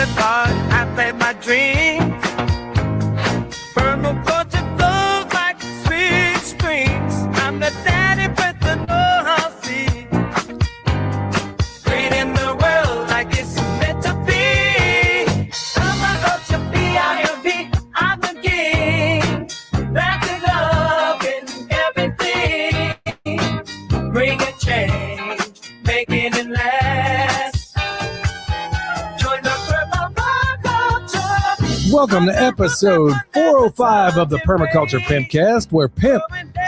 the thought I play my dreams. Permaculture flows like sweet streams. I'm the daddy with the know-how seed. Creating the world like it's meant to be. Permaculture, P-I-M-P, I'm the king. That's the love in everything. Bring a change, making it last. Join the permaculture. Welcome to episode 405 of the Permaculture Pimpcast, where PIMP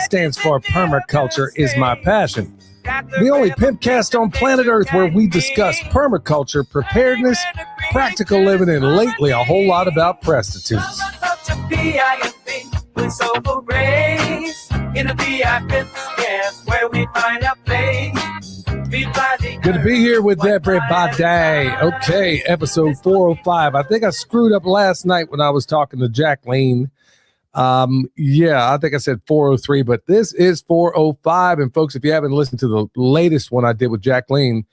stands for Permaculture is My Passion. The only Pimpcast on planet Earth where we discuss permaculture, preparedness, practical living, and lately a whole lot about prostitutes. Permaculture, P-I-M-P, with soulful rays. In the P-I-Pimpcast, where we find our place. Good to be here with everybody. Okay, episode 405. I think I screwed up last night when I was talking to Jacqueline. Yeah, I think I said 403, but this is 405. And folks, if you haven't listened to the latest one I did with Jacqueline,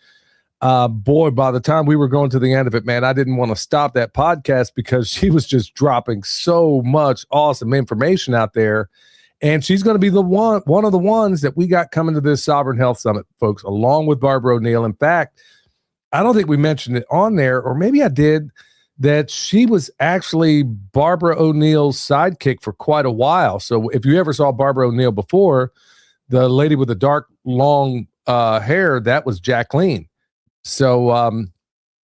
boy, by the time we were going to the end of it, man, I didn't want to stop that podcast because she was just dropping so much awesome information out there. And she's going to be the one of the ones that we got coming to this Sovereign Health Summit, folks, along with Barbara O'Neill. In fact, I don't think we mentioned it on there, or maybe I did, that she was actually Barbara O'Neill's sidekick for quite a while. So if you ever saw Barbara O'Neill before, the lady with the dark, long hair, that was Jacqueline. So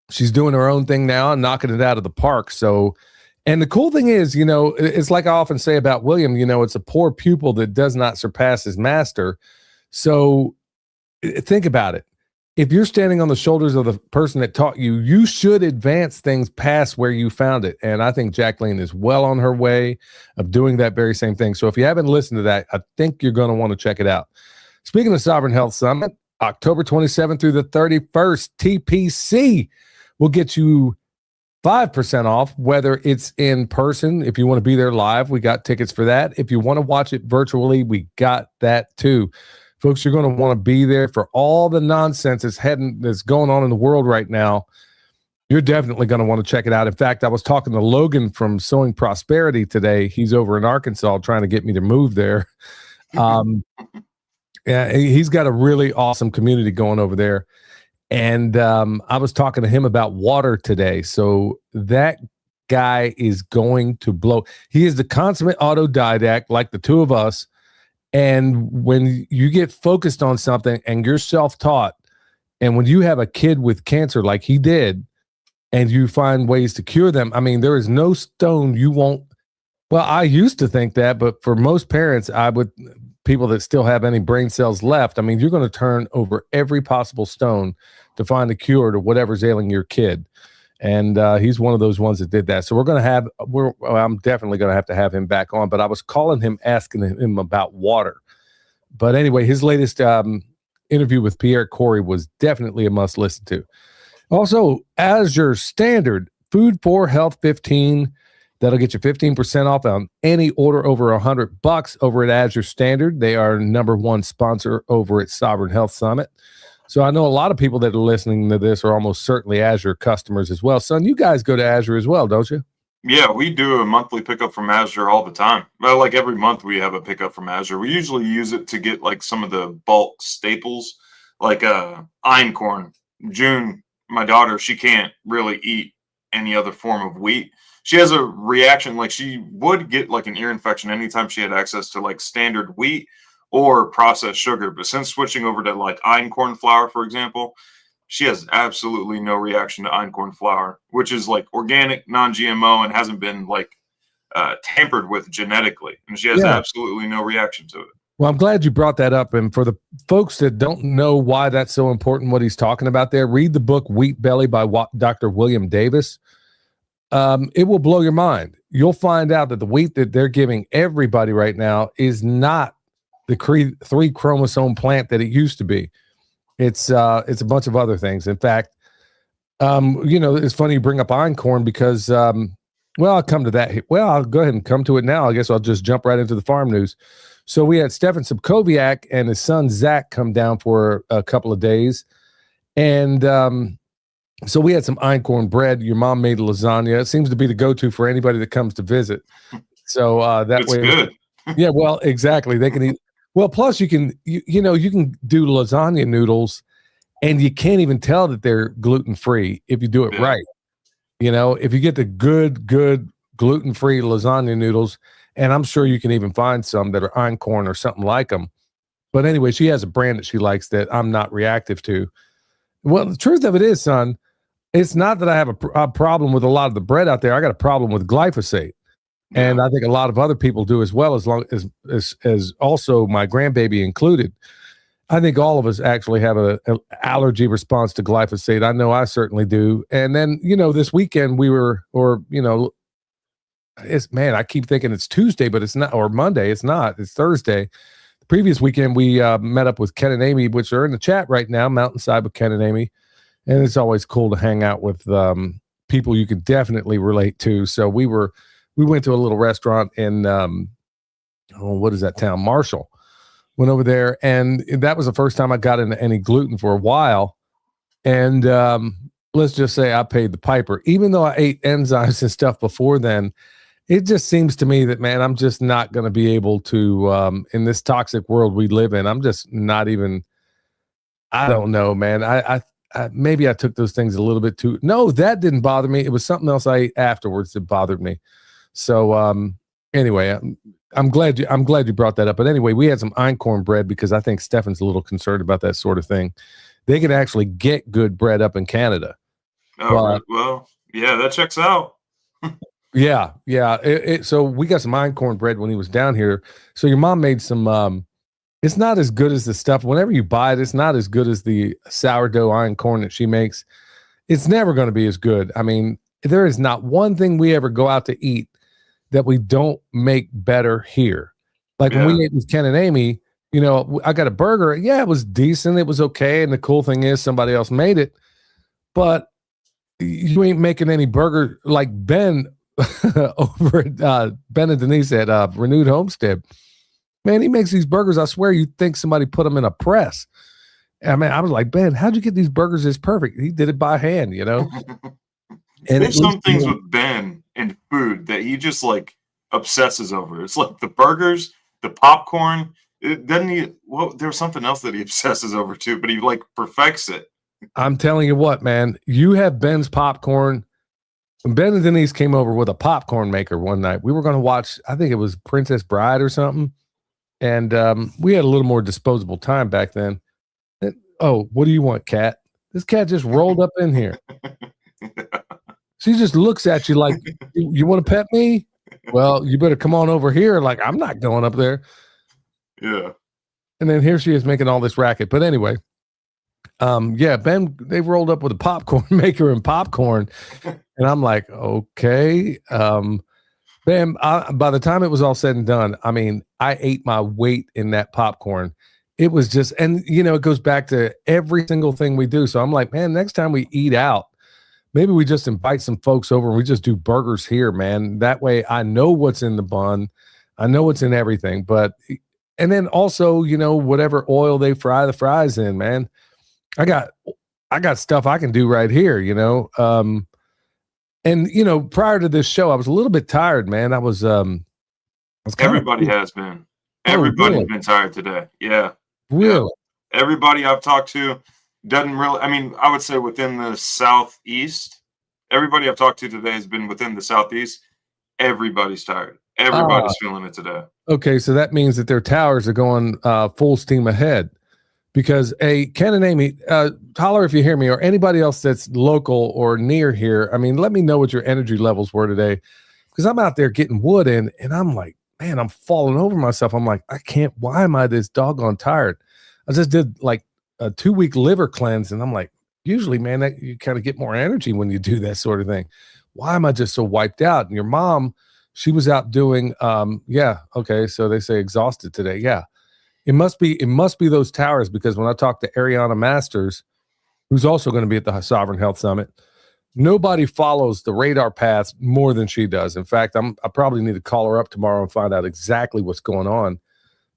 she's doing her own thing now and knocking it out of the park. So, and the cool thing is, you know, it's like I often say about William, you know, it's a poor pupil that does not surpass his master. So think about it. If you're standing on the shoulders of the person that taught you, you should advance things past where you found it. And I think Jacqueline is well on her way of doing that very same thing. So if you haven't listened to that, I think you're going to want to check it out. Speaking of Sovereign Health Summit, October 27th through the 31st, TPC will get you 5% off, whether it's in person. If you want to be there live, we got tickets for that. If you want to watch it virtually, we got that too. Folks, you're going to want to be there for all the nonsense that's going on in the world right now. You're definitely going to want to check it out. In fact, I was talking to Logan from Sowing Prosperity today. He's over in Arkansas trying to get me to move there. Yeah, he's got a really awesome community going over there. And I was talking to him about water today. So that guy is going to blow. He is the consummate autodidact, like the two of us. And when you get focused on something and you're self-taught, and when you have a kid with cancer like he did, and you find ways to cure them, I mean, there is no stone you won't. Well, I used to think that, but for most parents, people that still have any brain cells left, I mean, you're going to turn over every possible stone to find a cure to whatever's ailing your kid. And he's one of those ones that did that. So I'm definitely going to have him back on, but I was calling him, asking him about water. But anyway, his latest interview with Pierre Corey was definitely a must listen to. Also, Azure Standard, Food for Health 15, that'll get you 15% off on any order over $100 over at Azure Standard. They are #1 sponsor over at Sovereign Health Summit. So I know a lot of people that are listening to this are almost certainly Azure customers as well. Son, you guys go to Azure as well, don't you? Yeah, we do a monthly pickup from Azure all the time. Well, like every month we have a pickup from Azure. We usually use it to get like some of the bulk staples, like einkorn. June, my daughter, she can't really eat any other form of wheat. She has a reaction, like she would get like an ear infection anytime she had access to like standard wheat or processed sugar. But since switching over to like einkorn flour, for example, she has absolutely no reaction to einkorn flour, which is like organic, non-GMO, and hasn't been like tampered with genetically. And she has absolutely no reaction to it. Well, I'm glad you brought that up. And for the folks that don't know why that's so important, what he's talking about there, read the book Wheat Belly by Dr. William Davis. It will blow your mind. You'll find out that the wheat that they're giving everybody right now is not the 3 chromosome plant that it used to be. It's a bunch of other things. In fact, it's funny you bring up einkorn because, I'll come to that. Well, I'll go ahead and come to it now. I guess I'll just jump right into the farm news. So we had Stefan Subkowiak and his son Zach come down for a couple of days, and So we had some einkorn bread. Your mom made lasagna. It seems to be the go-to for anybody that comes to visit. So that It's way, good. yeah, well, exactly. They can eat. Well, plus you can, you can do lasagna noodles, and you can't even tell that they're gluten-free if you do it Yeah. right. If you get the good gluten-free lasagna noodles, and I'm sure you can even find some that are einkorn or something like them. But anyway, she has a brand that she likes that I'm not reactive to. Well, the truth of it is, son, it's not that I have a problem with a lot of the bread out there. I got a problem with glyphosate. And Yeah. I think a lot of other people do as well, as long as also my grandbaby included. I think all of us actually have an allergy response to glyphosate. I know I certainly do. And then, this weekend I keep thinking it's Tuesday, but it's not, or Monday. It's not. It's Thursday. The previous weekend, we met up with Ken and Amy, which are in the chat right now, Mountainside with Ken and Amy. And it's always cool to hang out with people you can definitely relate to. So we went to a little restaurant in, what is that town? Marshall. Went over there, and that was the first time I got into any gluten for a while. And let's just say I paid the piper. Even though I ate enzymes and stuff before then, it just seems to me that, man, I'm just not going to be able to, in this toxic world we live in, I'm just not even, I don't know, man. I maybe I took those things a little bit too. No, that didn't bother me. It was something else I ate afterwards that bothered me. So anyway, I'm glad you brought that up. But anyway, we had some einkorn bread because I think Stefan's a little concerned about that sort of thing. They can actually get good bread up in Canada. Oh, right. Well, yeah, that checks out. Yeah. So we got some einkorn bread when he was down here. So your mom made some. It's not as good as the stuff. Whenever you buy it, it's not as good as the sourdough einkorn that she makes. It's never going to be as good. I mean, there is not one thing we ever go out to eat that we don't make better here. Like when we ate with Ken and Amy, I got a burger. Yeah, it was decent. It was okay. And the cool thing is somebody else made it. But you ain't making any burger like Ben over at Ben and Denise at Renewed Homestead. Man, he makes these burgers. I swear you'd think somebody put them in a press. I mean, I was like, Ben, how'd you get these burgers this perfect? He did it by hand, And there's some things with Ben and food that he just like obsesses over. It's like the burgers, the popcorn. There's something else that he obsesses over too, but he like perfects it. I'm telling you what, man, you have Ben's popcorn. When Ben and Denise came over with a popcorn maker one night, we were going to watch, I think it was Princess Bride or something. And we had a little more disposable time back then. Oh, what do you want, cat? This cat just rolled up in here. She just looks at you like, you want to pet me? Well, you better come on over here. Like, I'm not going up there. Yeah. And then here she is making all this racket. But anyway, Ben, they rolled up with a popcorn maker and popcorn. And I'm like, okay. Ben, by the time it was all said and done, I mean, I ate my weight in that popcorn. It was just, and it goes back to every single thing we do. So I'm like, man, next time we eat out, maybe we just invite some folks over and we just do burgers here, man. That way I know what's in the bun. I know what's in everything. And then also, whatever oil they fry the fries in, man, I got stuff I can do right here, And prior to this show, I was a little bit tired, man. I was Everybody has been. Everybody's been tired today. Yeah. Really? Yeah. Everybody I've talked to doesn't really, I mean, I would say within the Southeast, everybody I've talked to today has been within the Southeast. Everybody's tired. Everybody's feeling it today. Okay, so that means that their towers are going full steam ahead. Because Ken and Amy, holler if you hear me, or anybody else that's local or near here. I mean, let me know what your energy levels were today. Because I'm out there getting wood in, and I'm like, man, I'm falling over myself. I'm like, I can't, why am I this doggone tired? I just did like a 2-week liver cleanse, and I'm like, usually, man, that you kind of get more energy when you do that sort of thing. Why am I just so wiped out? And your mom, she was out doing, okay, so they say exhausted today. Yeah. It must be those towers, because when I talked to Ariana Masters, who's also going to be at the Sovereign Health Summit, nobody follows the radar paths more than she does. In fact, I probably need to call her up tomorrow and find out exactly what's going on,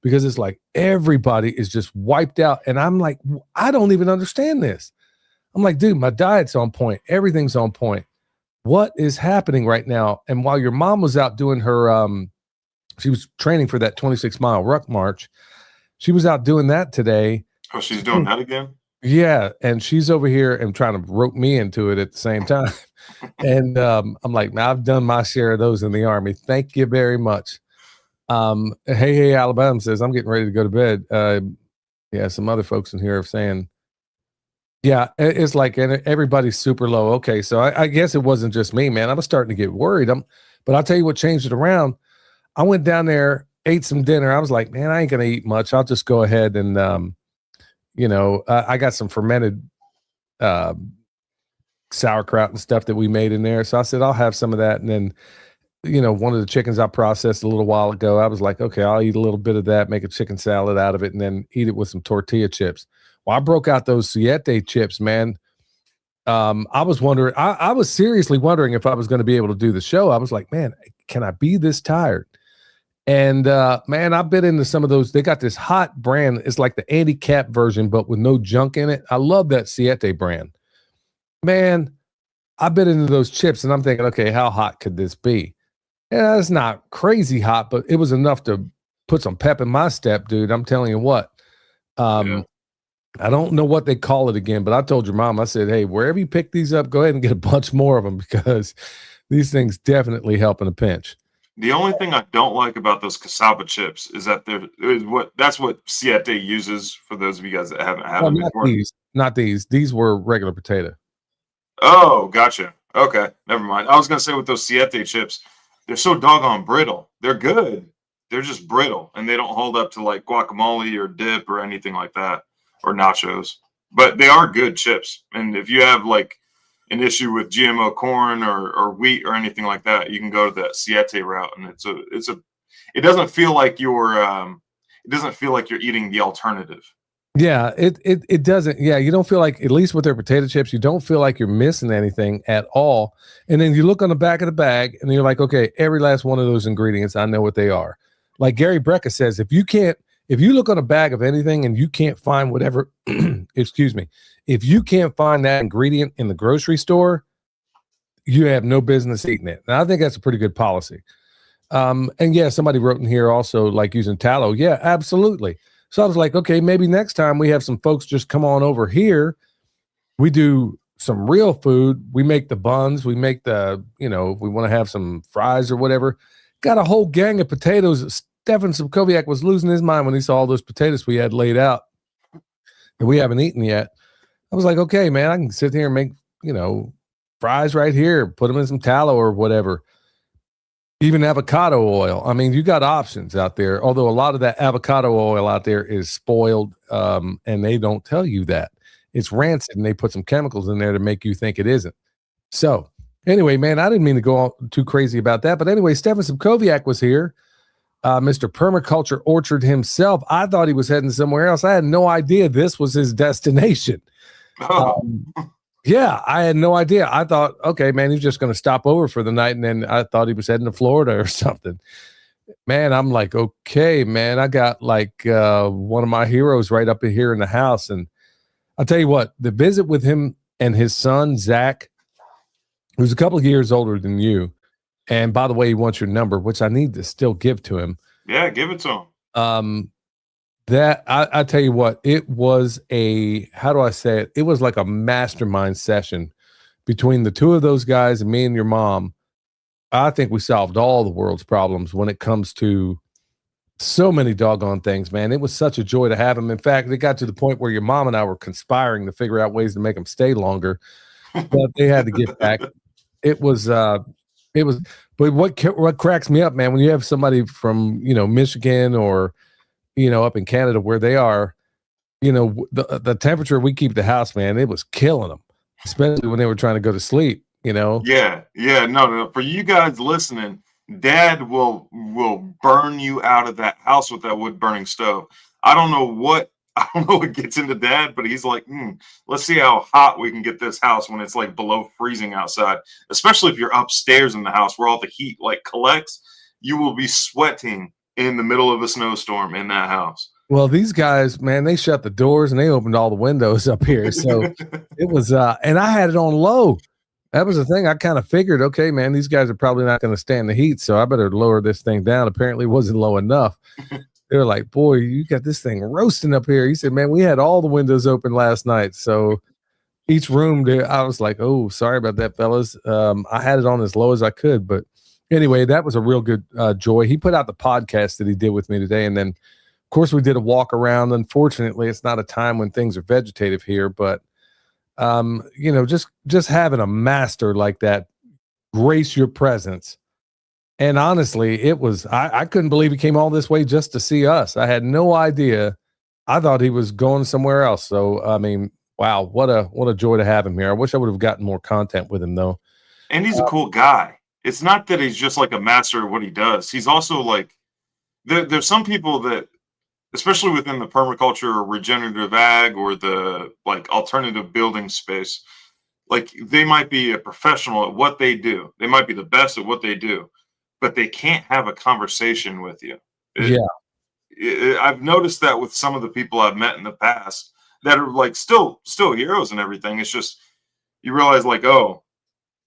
because it's like everybody is just wiped out. And I'm like, I don't even understand this. I'm like, dude, my diet's on point. Everything's on point. What is happening right now? And while your mom was out doing her, she was training for that 26-mile ruck march. She was out doing that today. Oh, she's doing that again? Yeah. And she's over here and trying to rope me into it at the same time. And I'm like, man, I've done my share of those in the Army. Thank you very much. Hey, Alabama says, I'm getting ready to go to bed. Yeah, some other folks in here are saying, yeah, it's like everybody's super low. Okay, so I guess it wasn't just me, man. I was starting to get worried. But I'll tell you what changed it around. I went down there, ate some dinner. I was like, man, I ain't gonna eat much. I'll just go ahead and, I got some fermented sauerkraut and stuff that we made in there. So I said, I'll have some of that. And then, one of the chickens I processed a little while ago, I was like, okay, I'll eat a little bit of that, make a chicken salad out of it, and then eat it with some tortilla chips. Well, I broke out those Siete chips, man. I was wondering, I was seriously wondering if I was going to be able to do the show. I was like, man, can I be this tired? And man, I bit into some of those. They got this hot brand. It's like the Andy Cap version, but with no junk in it. I love that Siete brand. Man, I bit into those chips and I'm thinking, okay, how hot could this be? Yeah, it's not crazy hot, but it was enough to put some pep in my step, dude. I'm telling you what. I don't know what they call it again, but I told your mom, I said, hey, wherever you pick these up, go ahead and get a bunch more of them because these things definitely help in a pinch. The only thing I don't like about those cassava chips is that that's what Siete uses, for those of you guys that haven't had them before. Not these. These were regular potato. Oh, gotcha. Okay, never mind. I was gonna say with those Siete chips, they're so doggone brittle. They're good. They're just brittle, and they don't hold up to like guacamole or dip or anything like that, or nachos. But they are good chips. And if you have like an issue with GMO corn or wheat or anything like that, you can go to that Siete route, and it doesn't feel like you're eating the alternative. Yeah, it doesn't. Yeah, you don't feel like, at least with their potato chips, you don't feel like you're missing anything at all. And then you look on the back of the bag and you're like, okay, every last one of those ingredients, I know what they are. Like Gary Brecka says, if you look on a bag of anything and you can't find whatever, excuse me, if you can't find that ingredient in the grocery store, you have no business eating it. And I think that's a pretty good policy. And yeah, somebody wrote in here also like using tallow. Yeah, absolutely. So I was like, okay, maybe next time we have some folks just come on over here. We do some real food. We make the buns. We make if we want to have some fries or whatever. Got a whole gang of potatoes. Stefan Subkoviak was losing his mind when he saw all those potatoes we had laid out that we haven't eaten yet. I was like, okay, man, I can sit here and make, fries right here, put them in some tallow or whatever. Even avocado oil. I mean, you got options out there, although a lot of that avocado oil out there is spoiled, and they don't tell you that. It's rancid, and they put some chemicals in there to make you think it isn't. So anyway, man, I didn't mean to go too crazy about that. But anyway, Stefan Subkoviak was here, Mr. Permaculture Orchard himself. I thought he was heading somewhere else. I had no idea this was his destination. Oh. Yeah, I had no idea. I thought, okay, man, he's just going to stop over for the night. And then I thought he was heading to Florida or something. Man, I'm like, okay, man, I got like one of my heroes right up here in the house. And I'll tell you what, the visit with him and his son, Zach, who's a couple of years older than you. And by the way, he wants your number, which I need to still give to him. Yeah, give it to him. That I tell you what, it was how do I say it? It was like a mastermind session between the two of those guys and me and your mom. I think we solved all the world's problems when it comes to so many doggone things, man. It was such a joy to have him. In fact, it got to the point where your mom and I were conspiring to figure out ways to make him stay longer, but they had to get back. But what cracks me up, man, when you have somebody from, Michigan or, up in Canada where they are, the temperature we keep the house, man, it was killing them, especially when they were trying to go to sleep, Yeah. No. For you guys listening, Dad will burn you out of that house with that wood burning stove. I don't know what gets into Dad, but he's like, let's see how hot we can get this house when it's like below freezing outside, especially if you're upstairs in the house where all the heat like collects. You will be sweating in the middle of a snowstorm in that house. Well, these guys, man, they shut the doors and they opened all the windows up here. So it was, and I had it on low. That was the thing. I kind of figured, okay, man, these guys are probably not going to stand the heat, so I better lower this thing down. Apparently, it wasn't low enough. They were like, boy, you got this thing roasting up here. He said, man, we had all the windows open last night. So each room there, I was like, oh, sorry about that, fellas. I had it on as low as I could. But anyway, that was a real good joy. He put out the podcast that he did with me today. And then, of course, we did a walk around. Unfortunately, it's not a time when things are vegetative here, but you know, just having a master like that grace your presence. And honestly, it was, I couldn't believe he came all this way just to see us. I had no idea. I thought he was going somewhere else. So, I mean, wow, what a joy to have him here. I wish I would have gotten more content with him though. And he's a cool guy. It's not that he's just like a master of what he does. He's also like, there's some people that, especially within the permaculture or regenerative ag or the like alternative building space, like they might be a professional at what they do. They might be the best at what they do, but they can't have a conversation with you. I've noticed that with some of the people I've met in the past that are like still heroes and everything. It's just, you realize like, oh,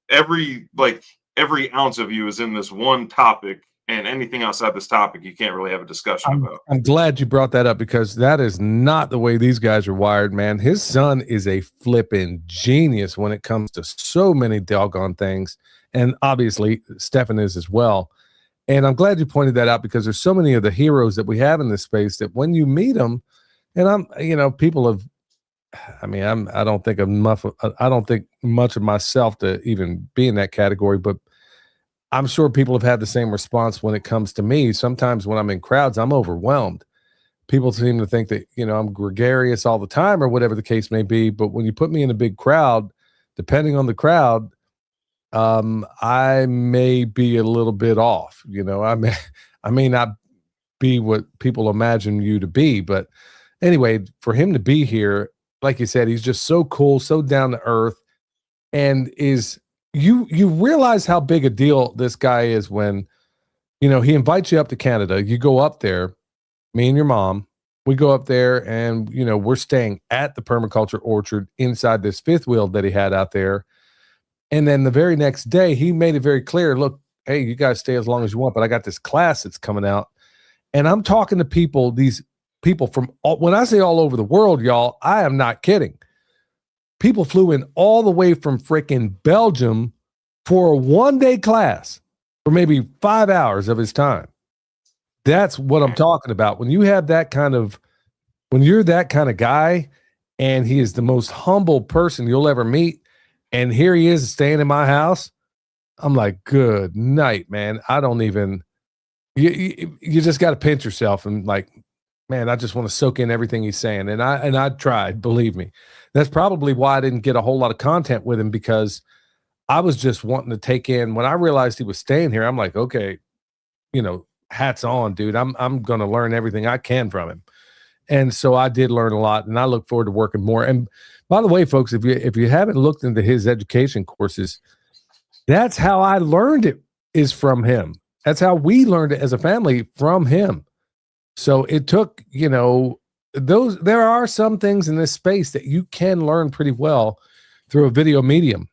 every ounce of you is in this one topic. And anything outside this topic, you can't really have a discussion about. I'm glad you brought that up because that is not the way these guys are wired, man. His son is a flipping genius when it comes to so many doggone things. And obviously, Stefan is as well. And I'm glad you pointed that out because there's so many of the heroes that we have in this space that when you meet them, and people have, I don't think much of myself to even be in that category, but I'm sure people have had the same response when it comes to me. Sometimes when I'm in crowds, I'm overwhelmed. People seem to think that, I'm gregarious all the time or whatever the case may be. But when you put me in a big crowd, depending on the crowd, I may be a little bit off. I may not be what people imagine you to be. But anyway, for him to be here, like you said, he's just so cool, so down to earth, and is you realize how big a deal this guy is when, he invites you up to Canada. You go up there, me and your mom, we go up there and, we're staying at the permaculture orchard inside this fifth wheel that he had out there. And then the very next day, he made it very clear, look, hey, you guys stay as long as you want, but I got this class that's coming out. And I'm talking to people, these people from when I say all over the world, y'all, I am not kidding. People flew in all the way from freaking Belgium for a one-day class for maybe 5 hours of his time. That's what I'm talking about. When you're that kind of guy, and he is the most humble person you'll ever meet, and here he is staying in my house, I'm like, good night, man. I don't even, you just got to pinch yourself and like, man, I just want to soak in everything he's saying. And I tried, believe me. That's probably why I didn't get a whole lot of content with him, because I was just wanting to take in. When I realized he was staying here, I'm like, okay, hats on, dude. I'm going to learn everything I can from him. And so I did learn a lot, and I look forward to working more. And by the way, folks, if you haven't looked into his education courses, that's how I learned it, is from him. That's how we learned it as a family, from him. So it took, there are some things in this space that you can learn pretty well through a video medium.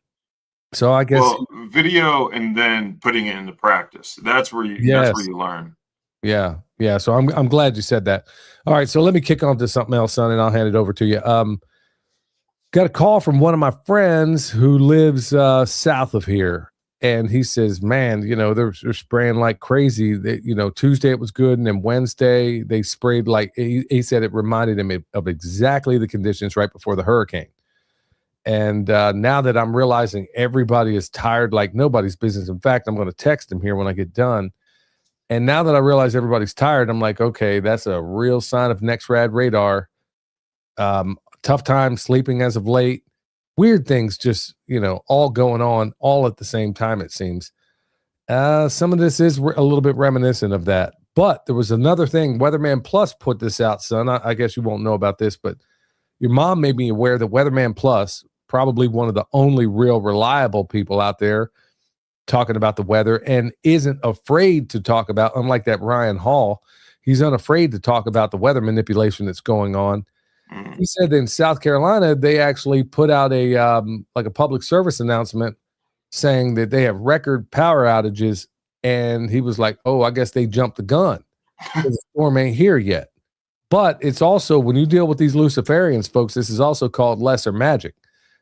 So I guess video and then putting it into practice. That's where you learn. Yeah. Yeah. So I'm glad you said that. All right. So let me kick on to something else, son, and I'll hand it over to you. Got a call from one of my friends who lives south of here. And he says, man, they're spraying like crazy. Tuesday it was good. And then Wednesday they sprayed like, he said it reminded him of exactly the conditions right before the hurricane. And now that I'm realizing everybody is tired like nobody's business. In fact, I'm going to text him here when I get done. And now that I realize everybody's tired, I'm like, okay, that's a real sign of NextRad radar. Tough time sleeping as of late. Weird things just, all going on all at the same time, it seems. Some of this is a little bit reminiscent of that. But there was another thing. Weatherman Plus put this out, son. I guess you won't know about this, but your mom made me aware that Weatherman Plus, probably one of the only real reliable people out there talking about the weather, and isn't afraid to talk about, unlike that Ryan Hall. he's unafraid to talk about the weather manipulation that's going on. He said that in South Carolina, they actually put out a like a public service announcement saying that they have record power outages. And he was like, oh, I guess they jumped the gun. The storm ain't here yet. But it's also, when you deal with these Luciferians, folks, this is also called lesser magic.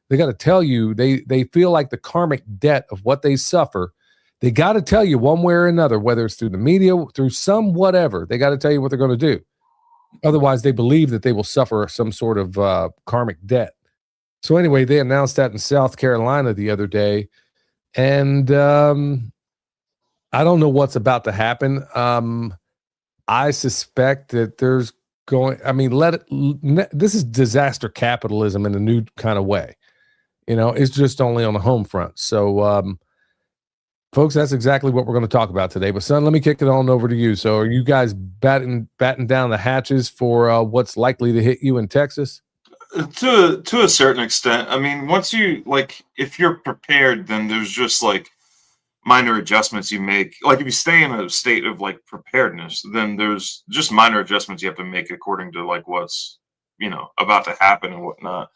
They got to tell you, they feel like the karmic debt of what they suffer. They got to tell you one way or another, whether it's through the media, through some whatever, they got to tell you what they're going to do. Otherwise, they believe that they will suffer some sort of karmic debt. So anyway, they announced that in South Carolina the other day. And I don't know what's about to happen. I suspect that there's this is disaster capitalism in a new kind of way. It's just only on the home front. So, folks, that's exactly what we're going to talk about today. But son, let me kick it on over to you. So are you guys batting down the hatches for what's likely to hit you in Texas? To a certain extent. I mean, once you, like, if you're prepared, then there's just like minor adjustments you make. Like if you stay in a state of like preparedness, then there's just minor adjustments you have to make according to like what's, about to happen and whatnot.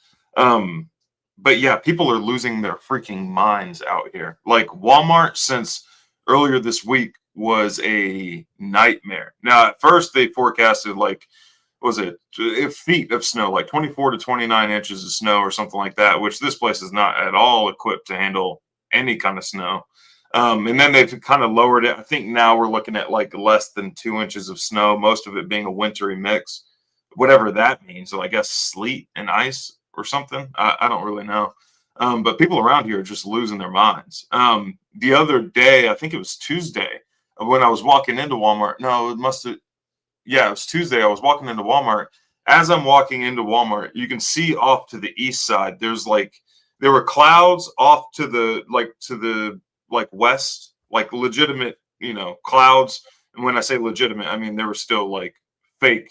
But yeah, people are losing their freaking minds out here. Like Walmart since earlier this week was a nightmare. Now, at first they forecasted like, was it feet of snow, like 24 to 29 inches of snow or something like that, which this place is not at all equipped to handle any kind of snow. And then they've kind of lowered it. I think now we're looking at like less than 2 inches of snow, most of it being a wintry mix, whatever that means. So I guess sleet and ice or something. I don't really know. But people around here are just losing their minds. The other day, I think it was Tuesday, when I was walking into Walmart. No, it was Tuesday. I was walking into Walmart. As I'm walking into Walmart, you can see off to the east side, there were clouds off to the west, like legitimate, clouds. And when I say legitimate, I mean, they were still like fake,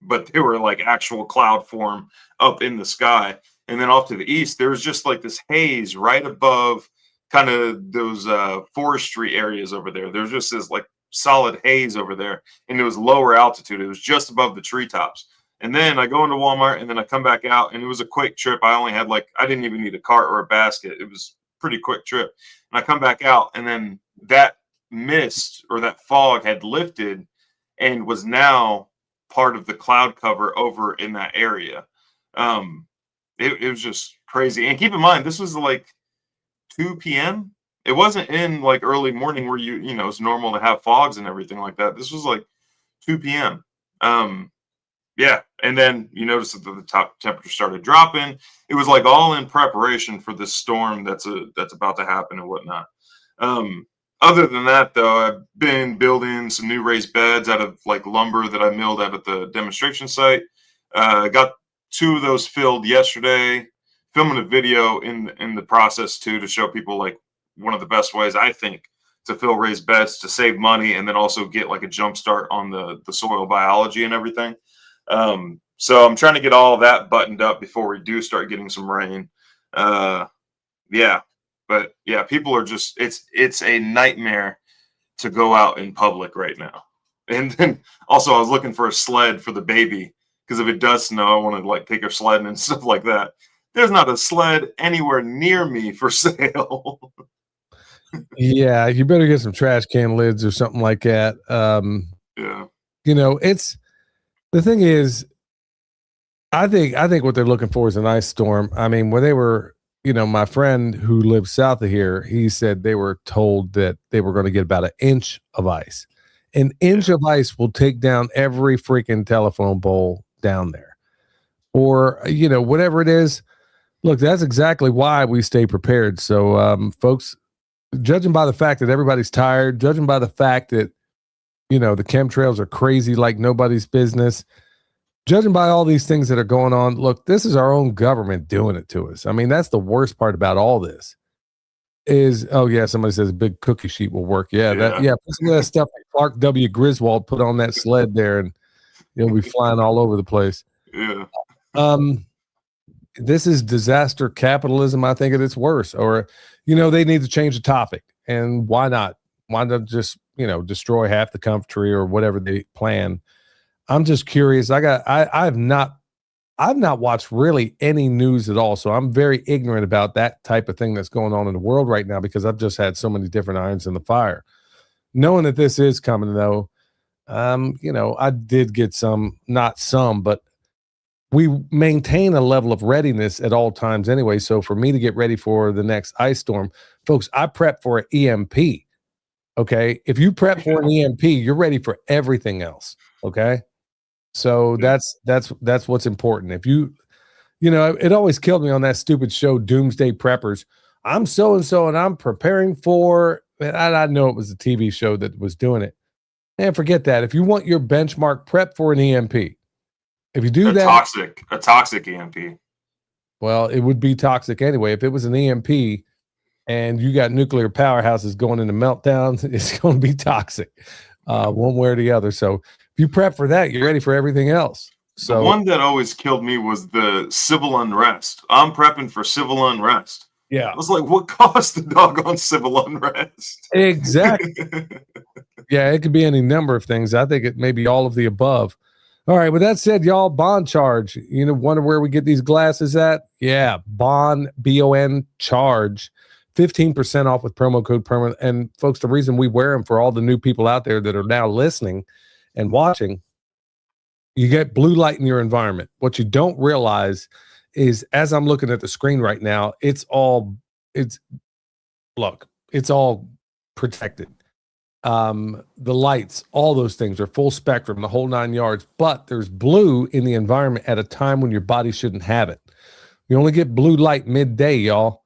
but they were like actual cloud form up in the sky. And then off to the east, there was just like this haze right above kind of those forestry areas over there. There's just this like solid haze over there, and it was lower altitude. It was just above the treetops. And then I go into Walmart, and then I come back out, and it was a quick trip. I only had I didn't even need a cart or a basket. It was a pretty quick trip. And I come back out, and then that mist or that fog had lifted and was now part of the cloud cover over in that area. It was just crazy. And keep in mind, this was like 2 p.m. It wasn't in like early morning where it's normal to have fogs and everything like that. This was like 2 p.m. Yeah. And then you notice that the top temperature started dropping. It was like all in preparation for this storm that's about to happen and whatnot. Other than that, though, I've been building some new raised beds out of like lumber that I milled out at the demonstration site. I got 2 of those filled yesterday, filming a video in the process too, to show people like one of the best ways I think to fill raised beds to save money and then also get like a jump start on the soil biology and everything. So I'm trying to get all of that buttoned up before we do start getting some rain. Yeah, but yeah, people are just, it's a nightmare to go out in public right now. And then also I was looking for a sled for the baby, because if it does snow, I want to like take her sledding and stuff like that. There's not a sled anywhere near me for sale. Yeah, you better get some trash can lids or something like that. Yeah. It's the thing is, I think what they're looking for is an ice storm. I mean, when they were, my friend who lives south of here, he said they were told that they were going to get about an inch of ice. An inch of ice will take down every freaking telephone pole down there, or whatever it is. Look, that's exactly why we stay prepared. So, folks, judging by the fact that everybody's tired, judging by the fact that the chemtrails are crazy like nobody's business, judging by all these things that are going on, look, this is our own government doing it to us. I mean, that's the worst part about all this. Is somebody says a big cookie sheet will work. Put some of that stuff like Clark W. Griswold put on that sled there, and it'll be flying all over the place. Yeah. This is disaster capitalism, I think, at its worst. Or, they need to change the topic. And why not? Why not just, destroy half the country or whatever they plan. I'm just curious. I've not watched really any news at all, so I'm very ignorant about that type of thing that's going on in the world right now because I've just had so many different irons in the fire. Knowing that this is coming, though, I did get not some, but we maintain a level of readiness at all times anyway. So for me to get ready for the next ice storm, folks, I prep for an EMP. Okay. If you prep for an EMP, you're ready for everything else. Okay. So that's what's important. If it always killed me on that stupid show, Doomsday Preppers. I'm so-and-so and I'm preparing for, and I know it was a TV show that was doing it. Man, forget that. If you want your benchmark, prep for an EMP. If you do a toxic EMP. Well, it would be toxic anyway. If it was an EMP and you got nuclear powerhouses going into meltdowns, it's going to be toxic, one way or the other. So if you prep for that, you're ready for everything else. So the one that always killed me was the civil unrest. I'm prepping for civil unrest. Yeah. I was like, what caused the doggone civil unrest? Exactly. Yeah, it could be any number of things. I think it may be all of the above. All right. With that said, y'all, Bond Charge. Wonder where we get these glasses at? Yeah, Bond, BON Charge. 15% off with promo code PERMA. And folks, the reason we wear them for all the new people out there that are now listening and watching, you get blue light in your environment. What you don't realize is, as I'm looking at the screen right now, it's all protected. The lights, all those things are full spectrum, the whole 9 yards, but there's blue in the environment at a time when your body shouldn't have it. You only get blue light midday, y'all.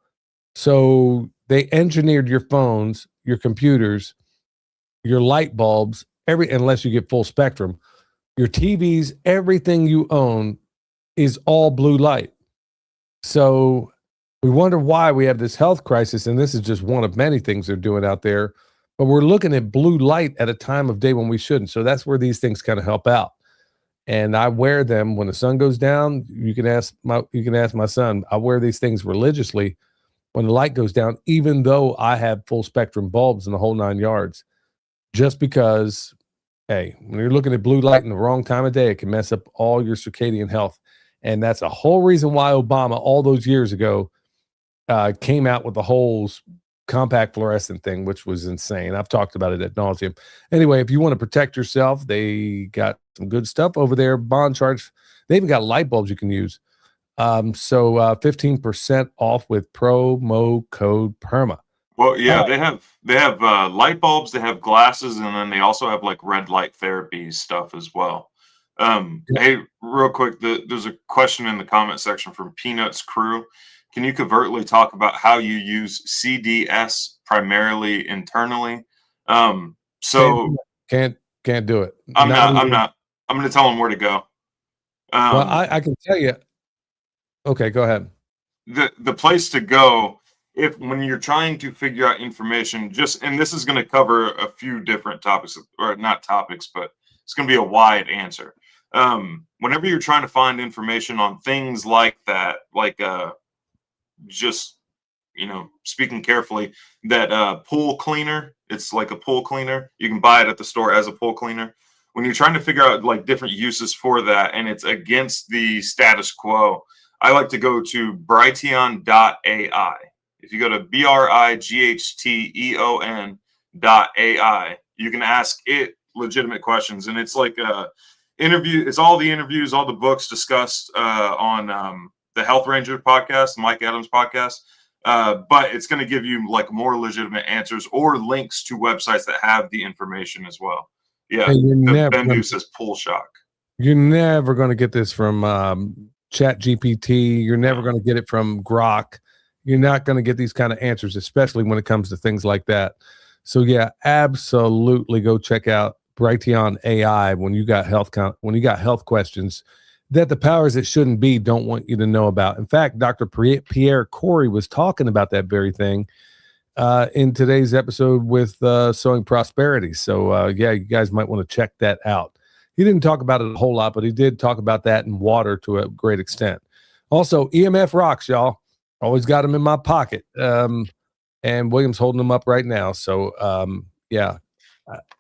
So they engineered your phones, your computers, your light bulbs, unless you get full spectrum, your TVs, everything you own is all blue light. So we wonder why we have this health crisis, and this is just one of many things they're doing out there. But we're looking at blue light at a time of day when we shouldn't. So that's where these things kind of help out. And I wear them when the sun goes down. You can ask my son. I wear these things religiously when the light goes down, even though I have full spectrum bulbs in the whole 9 yards. Just because, hey, when you're looking at blue light in the wrong time of day, it can mess up all your circadian health. And that's a whole reason why Obama, all those years ago, came out with the whole compact fluorescent thing, which was insane. I've talked about it ad nauseum. Anyway, if you want to protect yourself, they got some good stuff over there. Bond Charge. They even got light bulbs you can use. So 15% off with promo code PERMA. Well, yeah, they have light bulbs, they have glasses, and then they also have like red light therapy stuff as well. Hey, real quick, there's a question in the comment section from Peanuts Crew. Can you covertly talk about how you use CDS primarily internally? So can't do it. I'm not. I'm going to tell them where to go. Well, I can tell you. Okay, go ahead. The place to go when you're trying to figure out information, and this is going to cover a few different topics, or not topics, but it's going to be a wide answer. Whenever you're trying to find information on things like that, like just speaking carefully, that pool cleaner, it's like a pool cleaner. You can buy it at the store as a pool cleaner. When you're trying to figure out like different uses for that, and it's against the status quo, I like to go to Brighteon.ai. If you go to BRIGHTEON.ai, you can ask it legitimate questions, and it's like interview. It's all the interviews, all the books discussed on the Health Ranger podcast, Mike Adams podcast. But it's going to give you like more legitimate answers or links to websites that have the information as well. Yeah, Bendu says Pool Shock. You're never going to get this from Chat GPT. You're never going to get it from Grok. You're not going to get these kind of answers, especially when it comes to things like that. So yeah, absolutely go check out Brighteon AI when you got health questions that the powers that shouldn't be don't want you to know about. In fact, Dr. Pierre Corey was talking about that very thing in today's episode with Sowing Prosperity. So yeah, you guys might want to check that out. He didn't talk about it a whole lot, but he did talk about that in water to a great extent. Also, EMF rocks, y'all. Always got them in my pocket. And William's holding them up right now. So yeah,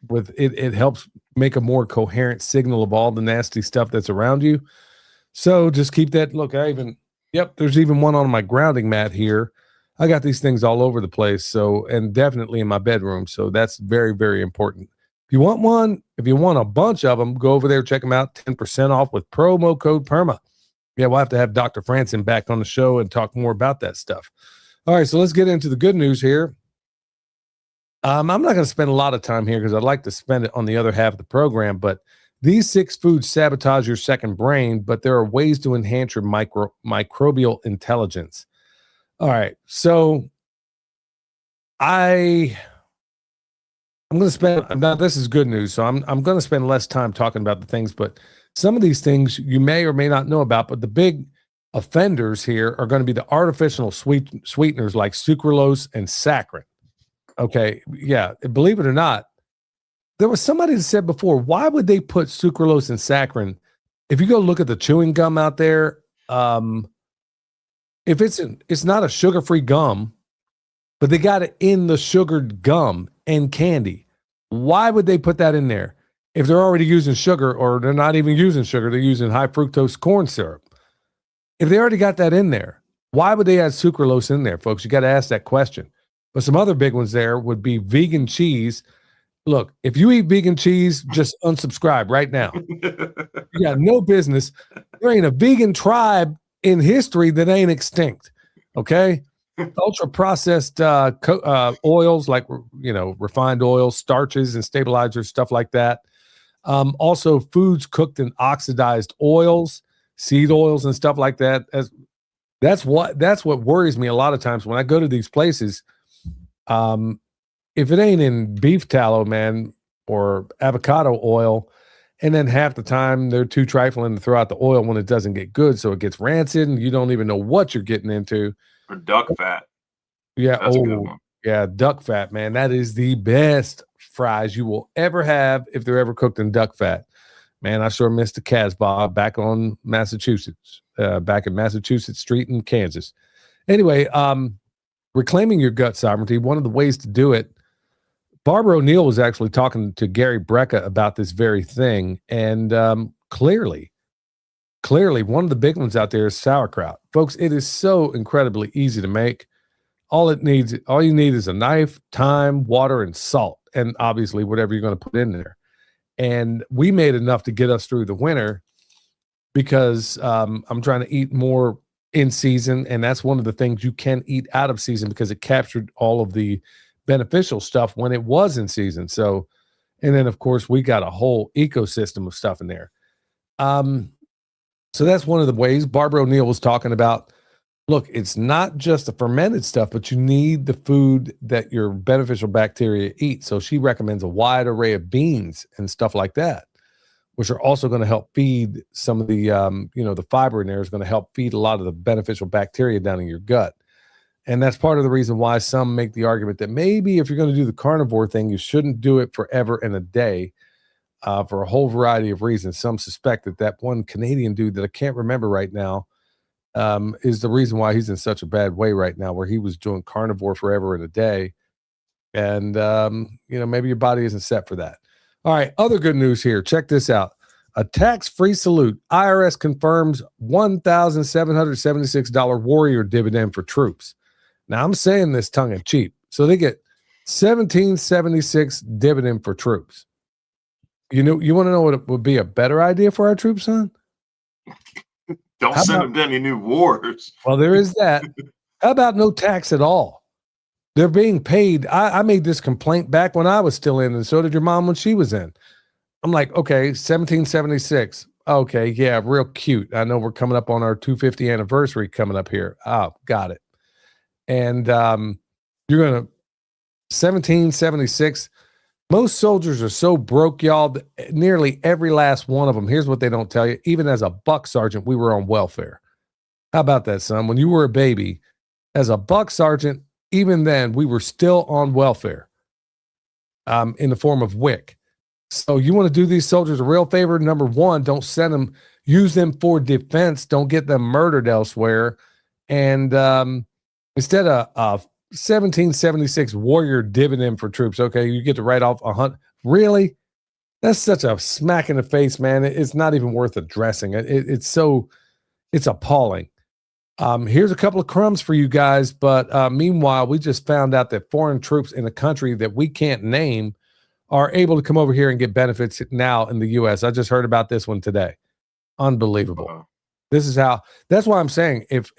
with it. It helps make a more coherent signal of all the nasty stuff that's around you. So just keep that. Look, there's even one on my grounding mat here. I got these things all over the place. So, and definitely in my bedroom. So that's very, very important. If you want one, if you want a bunch of them, go over there, check them out. 10% off with promo code PERMA. Yeah, we'll have to have Dr. Franson back on the show and talk more about that stuff. All right, so let's get into the good news here. I'm not going to spend a lot of time here because I'd like to spend it on the other half of the program, but these 6 foods sabotage your second brain, but there are ways to enhance your microbial intelligence. All right, so I'm going to spend, now this is good news, so I'm going to spend less time talking about the things, but some of these things you may or may not know about, but the big offenders here are going to be the artificial sweeteners like sucralose and saccharin. Okay, yeah, believe it or not, there was somebody that said before, why would they put sucralose and saccharin? If you go look at the chewing gum out there, if it's not a sugar-free gum, but they got it in the sugared gum and candy, why would they put that in there? If they're already using sugar, or they're not even using sugar, they're using high fructose corn syrup. If they already got that in there, why would they add sucralose in there, folks? You got to ask that question. But some other big ones there would be vegan cheese. Look, if you eat vegan cheese, just unsubscribe right now. You got no business. There ain't a vegan tribe in history that ain't extinct. Okay? Ultra processed oils like, refined oils, starches and stabilizers, stuff like that. Also foods cooked in oxidized oils, seed oils and stuff like that. That's what worries me a lot of times when I go to these places. If it ain't in beef tallow, man, or avocado oil, and then half the time they're too trifling to throw out the oil when it doesn't get good, so it gets rancid and you don't even know what you're getting into. Or duck fat. Yeah. That's a good one. Yeah. Duck fat, man. That is the best fries you will ever have if they're ever cooked in duck fat. Man, I sure missed the Casbah back on Massachusetts, back in Massachusetts Street in Kansas. Anyway, reclaiming your gut sovereignty, one of the ways to do it, Barbara O'Neill was actually talking to Gary Brecka about this very thing. And clearly, one of the big ones out there is sauerkraut. Folks, it is so incredibly easy to make. All you need is a knife, time, water, and salt, and obviously whatever you're going to put in there. And we made enough to get us through the winter because I'm trying to eat more in season, and that's one of the things you can eat out of season because it captured all of the beneficial stuff when it was in season. So, and then of course we got a whole ecosystem of stuff in there. So that's one of the ways Barbara O'Neill was talking about. Look, it's not just the fermented stuff, but you need the food that your beneficial bacteria eat. So she recommends a wide array of beans and stuff like that, which are also going to help feed some of the, the fiber in there is going to help feed a lot of the beneficial bacteria down in your gut. And that's part of the reason why some make the argument that maybe if you're going to do the carnivore thing, you shouldn't do it forever and a day for a whole variety of reasons. Some suspect that one Canadian dude that I can't remember right now is the reason why he's in such a bad way right now, where he was doing carnivore forever and a day. And, maybe your body isn't set for that. All right, other good news here. Check this out. A tax-free salute. IRS confirms $1,776 warrior dividend for troops. Now, I'm saying this tongue-in-cheek. So they get $1,776 dividend for troops. You want to know what would be a better idea for our troops, son? Don't send them to any new wars. Well, there is that. How about no tax at all? They're being paid. I made this complaint back when I was still in, and so did your mom when she was in. I'm like, okay, 1776. Okay, yeah, real cute. I know we're coming up on our 250th anniversary coming up here. Oh, got it. And you're going to 1776. Most soldiers are so broke, y'all, nearly every last one of them. Here's what they don't tell you. Even as a buck sergeant, we were on welfare. How about that, son? When you were a baby, as a buck sergeant, even then, we were still on welfare in the form of WIC. So you want to do these soldiers a real favor. Number one, don't send them, use them for defense. Don't get them murdered elsewhere. And instead of 1776 warrior dividend for troops, okay, you get to write off really? That's such a smack in the face, man. It's not even worth addressing. It's appalling. Here's a couple of crumbs for you guys, but meanwhile, we just found out that foreign troops in a country that we can't name are able to come over here and get benefits now in the U.S. I just heard about this one today. Unbelievable. Uh-oh. This is how. That's why I'm saying if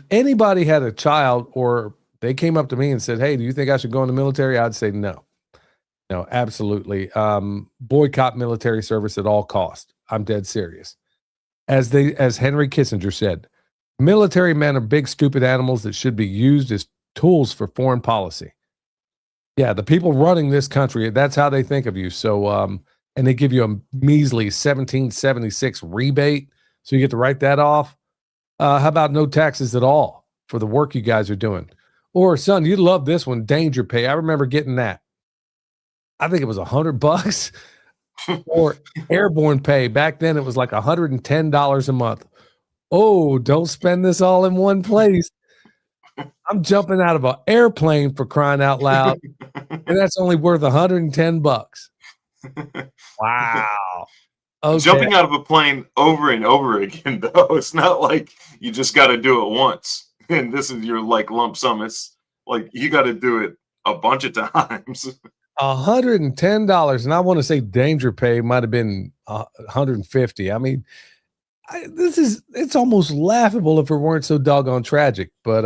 anybody had a child or they came up to me and said, "Hey, do you think I should go in the military?" I'd say no. No, absolutely. Boycott military service at all costs. I'm dead serious. As Henry Kissinger said, military men are big, stupid animals that should be used as tools for foreign policy. Yeah, the people running this country, that's how they think of you. So, and they give you a measly 1776 rebate, so you get to write that off. How about no taxes at all for the work you guys are doing? Or, son, you'd love this one, danger pay. I remember getting that. I think it was $100 or airborne pay. Back then, it was like $110 a month. Oh, don't spend this all in one place. I'm jumping out of an airplane for crying out loud, and that's only worth $110. Wow. Okay. Jumping out of a plane over and over again, though. It's not like you just got to do it once, and this is your like lump sum. It's like you got to do it a bunch of times. $110, and I want to say danger pay might have been $150. I mean, it's almost laughable if it weren't so doggone tragic. But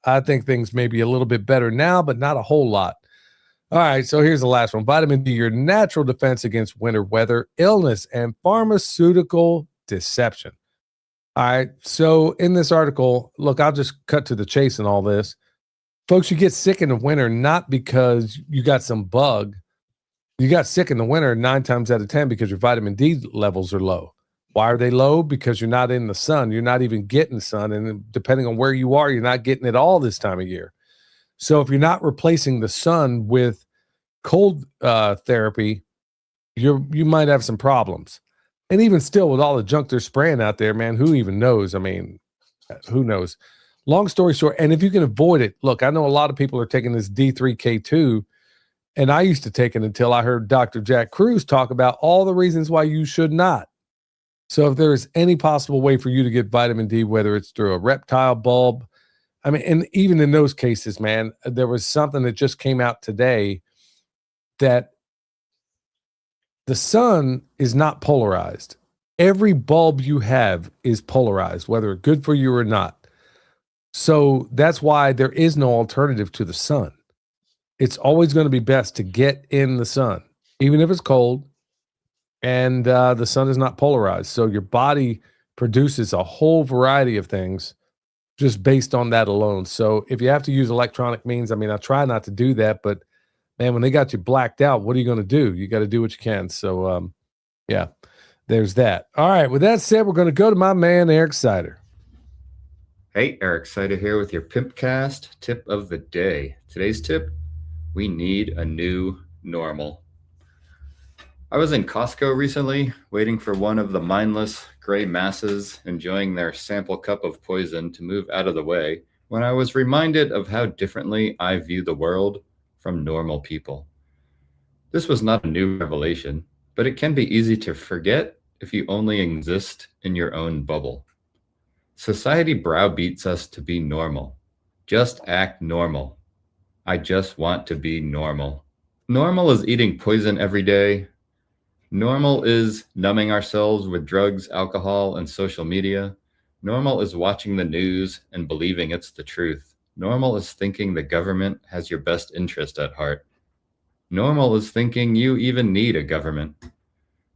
I think things may be a little bit better now, but not a whole lot. All right, so here's the last one. Vitamin D, your natural defense against winter weather, illness, and pharmaceutical deception. All right, so in this article, look, I'll just cut to the chase in all this. Folks, you get sick in the winter not because you got some bug. You got sick in the winter 9 times out of 10 because your vitamin D levels are low. Why are they low? Because you're not in the sun. You're not even getting sun. And depending on where you are, you're not getting it all this time of year. So if you're not replacing the sun with cold therapy, you might have some problems. And even still, with all the junk they're spraying out there, man, who even knows? I mean, who knows? Long story short, and if you can avoid it, look, I know a lot of people are taking this D3K2, and I used to take it until I heard Dr. Jack Cruz talk about all the reasons why you should not. So if there is any possible way for you to get vitamin D, whether it's through a reptile bulb, I mean, and even in those cases, man, there was something that just came out today that the sun is not polarized. Every bulb you have is polarized, whether it's good for you or not. So that's why there is no alternative to the sun. It's always going to be best to get in the sun, even if it's cold, and the sun is not polarized. So your body produces a whole variety of things just based on that alone. So if you have to use electronic means, I mean, I try not to do that, but man, when they got you blacked out, what are you going to do? You got to do what you can. So yeah, there's that. All right. With that said, we're going to go to my man, Eric Sider. Hey, Eric Sider here with your Pimpcast tip of the day. Today's tip, we need a new normal. I was in Costco recently, waiting for one of the mindless gray masses enjoying their sample cup of poison to move out of the way, when I was reminded of how differently I view the world from normal people. This was not a new revelation, but it can be easy to forget if you only exist in your own bubble. Society browbeats us to be normal. Just act normal. I just want to be normal. Normal is eating poison every day. Normal is numbing ourselves with drugs, alcohol, and social media. Normal is watching the news and believing it's the truth. Normal is thinking the government has your best interest at heart. Normal is thinking you even need a government.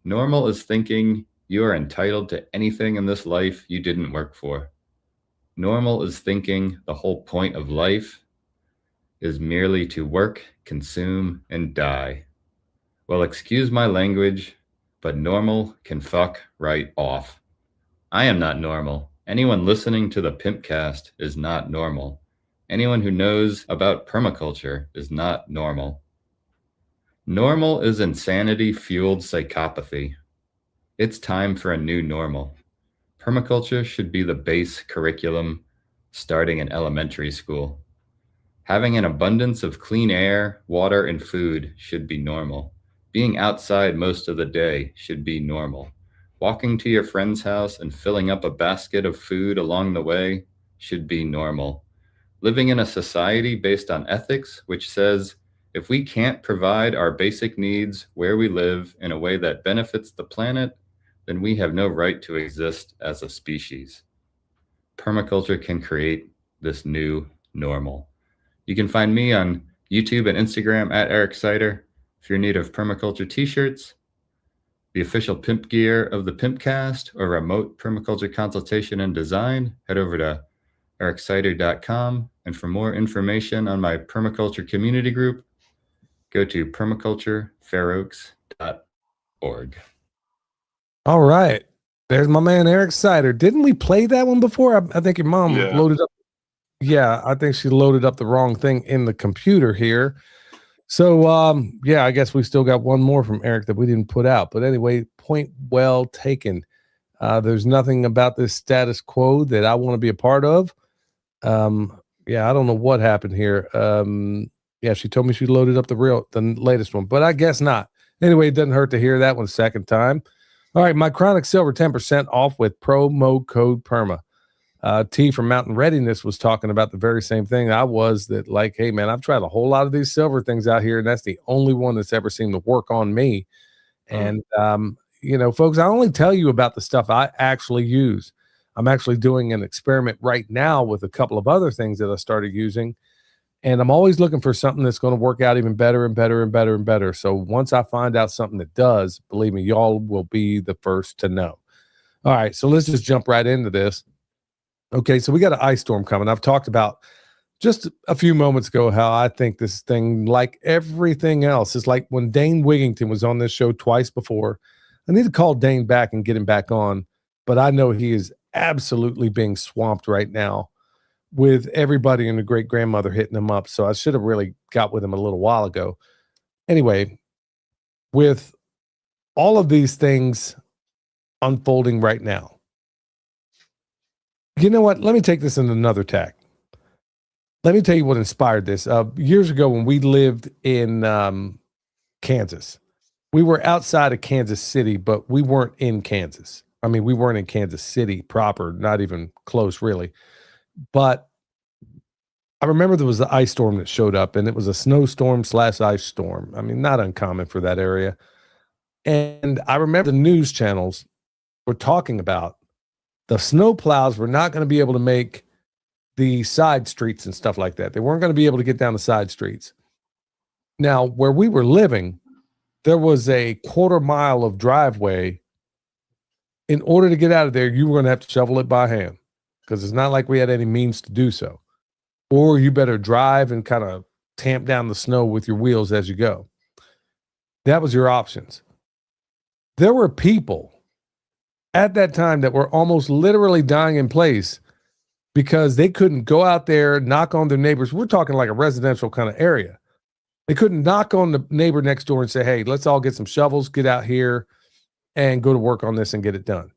Normal is thinking you are entitled to anything in this life you didn't work for. Normal is thinking the whole point of life is merely to work, consume, and die. Well, excuse my language, but normal can fuck right off. I am not normal. Anyone listening to the Pimpcast is not normal. Anyone who knows about permaculture is not normal. Normal is insanity-fueled psychopathy. It's time for a new normal. Permaculture should be the base curriculum starting in elementary school. Having an abundance of clean air, water, and food should be normal. Being outside most of the day should be normal. Walking to your friend's house and filling up a basket of food along the way should be normal. Living in a society based on ethics, which says if we can't provide our basic needs where we live in a way that benefits the planet, then we have no right to exist as a species. Permaculture can create this new normal. You can find me on YouTube and Instagram at Eric Sider. If you're in need of permaculture t-shirts, the official pimp gear of the Pimpcast, or remote permaculture consultation and design, head over to ericsider.com. And for more information on my permaculture community group, go to permaculturefairoaks.org. All right. There's my man, Eric Sider. Didn't we play that one before? I think your mom loaded up. Yeah, I think she loaded up the wrong thing in the computer here. So, yeah, I guess we still got one more from Eric that we didn't put out. But anyway, point well taken. There's nothing about this status quo that I want to be a part of. Yeah, I don't know what happened here. Yeah, she told me she loaded up the latest one, but I guess not. Anyway, it doesn't hurt to hear that one a second time. All right, my Chronic Silver 10% off with promo code PERMA. T from Mountain Readiness was talking about the very same thing I was, that like, hey man, I've tried a whole lot of these silver things out here, and that's the only one that's ever seemed to work on me. And you know, folks, I only tell you about the stuff I actually use. I'm actually doing an experiment right now with a couple of other things that I started using, and I'm always looking for something that's going to work out even better and better and better and better. So once I find out something that does, believe me, y'all will be the first to know. All right, so let's just jump right into this. Okay, so we got an ice storm coming. I've talked about just a few moments ago how I think this thing, like everything else, is like when Dane Wigington was on this show twice before. I need to call Dane back and get him back on, but I know he is absolutely being swamped right now with everybody and the great-grandmother hitting him up, so I should have really got with him a little while ago. Anyway, with all of these things unfolding right now, you know what? Let me take this in another tack. Let me tell you what inspired this. Years ago when we lived in Kansas, we were outside of Kansas City, but we weren't in Kansas. I mean, we weren't in Kansas City proper, not even close really. But I remember there was the ice storm that showed up, and it was a snowstorm / ice storm. I mean, not uncommon for that area. And I remember the news channels were talking about the snow plows were not going to be able to make the side streets and stuff like that. They weren't going to be able to get down the side streets. Now, where we were living, there was a 1/4 mile of driveway. In order to get out of there, you were going to have to shovel it by hand, because it's not like we had any means to do so. Or you better drive and kind of tamp down the snow with your wheels as you go. That was your options. There were people at that time that were almost literally dying in place because they couldn't go out there, knock on their neighbors. We're talking like a residential kind of area. They couldn't knock on the neighbor next door and say, hey, let's all get some shovels, get out here and go to work on this and get it done.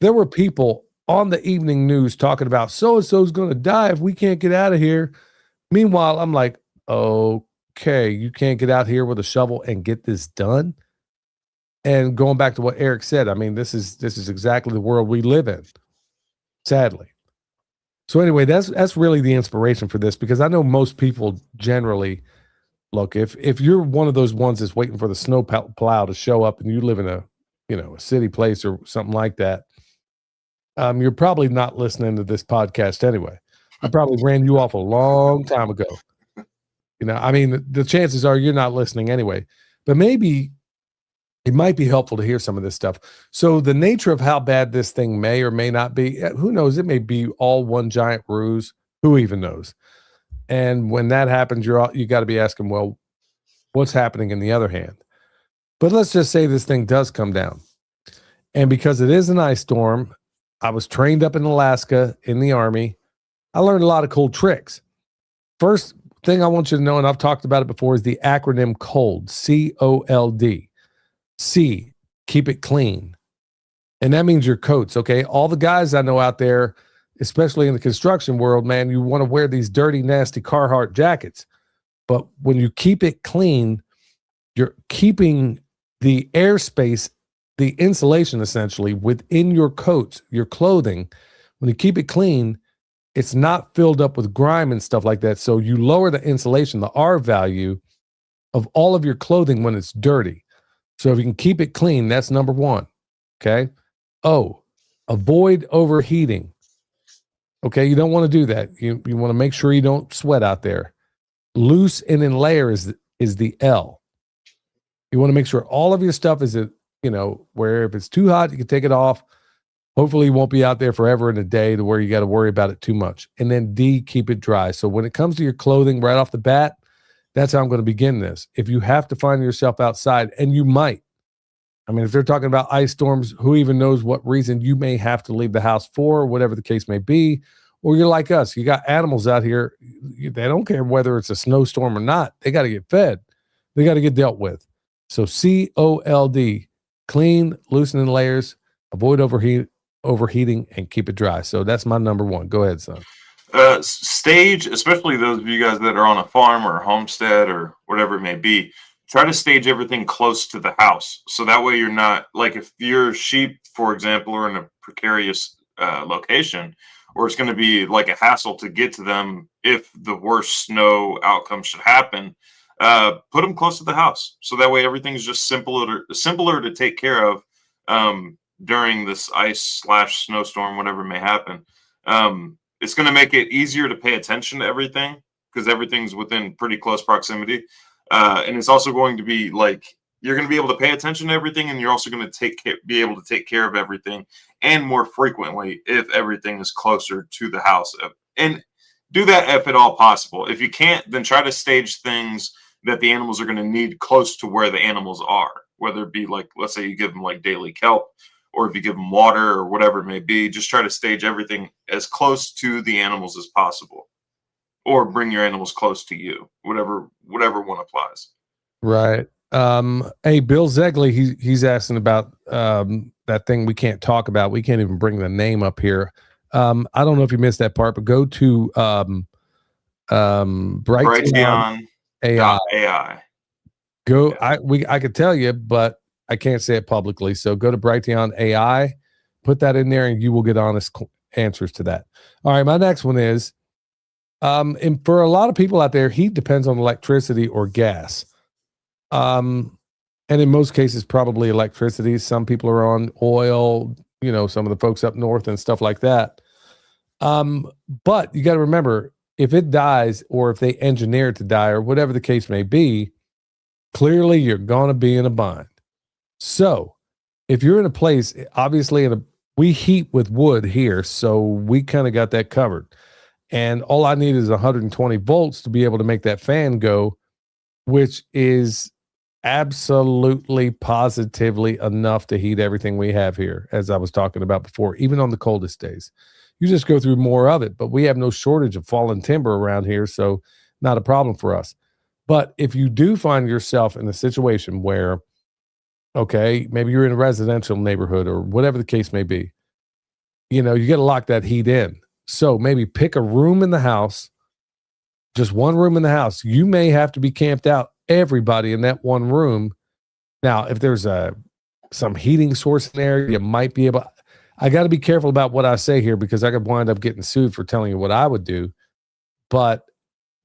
There were people on the evening news talking about so-and-so's going to die if we can't get out of here. Meanwhile, I'm like, okay, you can't get out here with a shovel and get this done? And going back to what Eric said, I mean, this is exactly the world we live in, sadly. So anyway, that's really the inspiration for this, because I know most people generally, look, if you're one of those ones that's waiting for the snow plow to show up and you live in a city place or something like that, you're probably not listening to this podcast anyway. I probably ran you off a long time ago. I mean, the chances are you're not listening anyway, but maybe it might be helpful to hear some of this stuff. So the nature of how bad this thing may or may not be, who knows? It may be all one giant ruse. Who even knows? And when that happens, you got to be asking, well, what's happening in the other hand? But let's just say this thing does come down. And because it is an ice storm, I was trained up in Alaska in the Army. I learned a lot of cool tricks. First thing I want you to know, and I've talked about it before, is the acronym COLD, C-O-L-D. C, keep it clean. And that means your coats, okay? All the guys I know out there especially in the construction world, man, you want to wear these dirty, nasty Carhartt jackets. But when you keep it clean, you're keeping the airspace, the insulation essentially within your coats, your clothing. When you keep it clean, it's not filled up with grime and stuff like that. So you lower the insulation, the R value of all of your clothing when it's dirty. So if you can keep it clean, that's number one. Okay. Oh, avoid overheating. Okay. You don't want to do that. You want to make sure you don't sweat out there. Loose and in layer is the L. You want to make sure all of your stuff is, where if it's too hot, you can take it off. Hopefully you won't be out there forever in a day to where you got to worry about it too much. And then D, keep it dry. So when it comes to your clothing right off the bat, that's how I'm going to begin this. If you have to find yourself outside, and you might, I mean, if they're talking about ice storms, who even knows what reason you may have to leave the house for, whatever the case may be, or you're like us, you got animals out here. They don't care whether it's a snowstorm or not. They got to get fed. They got to get dealt with. So COLD, clean, loosen in layers, avoid overheating, and keep it dry. So that's my number one. Go ahead, son. Stage, especially those of you guys that are on a farm or a homestead or whatever it may be, try to stage everything close to the house. So that way you're not, like if your sheep, for example, are in a precarious location, or it's going to be like a hassle to get to them if the worst snow outcome should happen, put them close to the house. So that way everything's just simpler to take care of during this ice/snowstorm, whatever may happen. It's going to make it easier to pay attention to everything because everything's within pretty close proximity. And it's also going to be like, you're going to be able to pay attention to everything, and you're also going to be able to take care of everything, and more frequently if everything is closer to the house. And do that if at all possible. If you can't, then try to stage things that the animals are going to need close to where the animals are, whether it be like, let's say you give them like daily kelp, or if you give them water or whatever it may be. Just try to stage everything as close to the animals as possible, or bring your animals close to you, whatever one applies. Right. Hey, Bill Zegley, he's asking about that thing we can't talk about. We can't even bring the name up here. I don't know if you missed that part, but go to Brighteon AI. Go. I could tell you, but I can't say it publicly. So go to Brighteon AI, put that in there, and you will get honest answers to that. All right, my next one is, and for a lot of people out there, heat depends on electricity or gas. And in most cases, probably electricity. Some people are on oil, some of the folks up north and stuff like that. But you got to remember, if it dies, or if they engineer it to die, or whatever the case may be, clearly you're going to be in a bind. So if you're in a place, obviously we heat with wood here, so we kind of got that covered. And all I need is 120 volts to be able to make that fan go, which is absolutely positively enough to heat everything we have here, as I was talking about before, even on the coldest days. You just go through more of it, but we have no shortage of fallen timber around here, so not a problem for us. But if you do find yourself in a situation where, okay, maybe you're in a residential neighborhood or whatever the case may be, you got to lock that heat in. So maybe pick a room in the house, just one room in the house. You may have to be camped out, everybody in that one room. Now, if there's some heating source in there, you might be able. I got to be careful about what I say here because I could wind up getting sued for telling you what I would do. But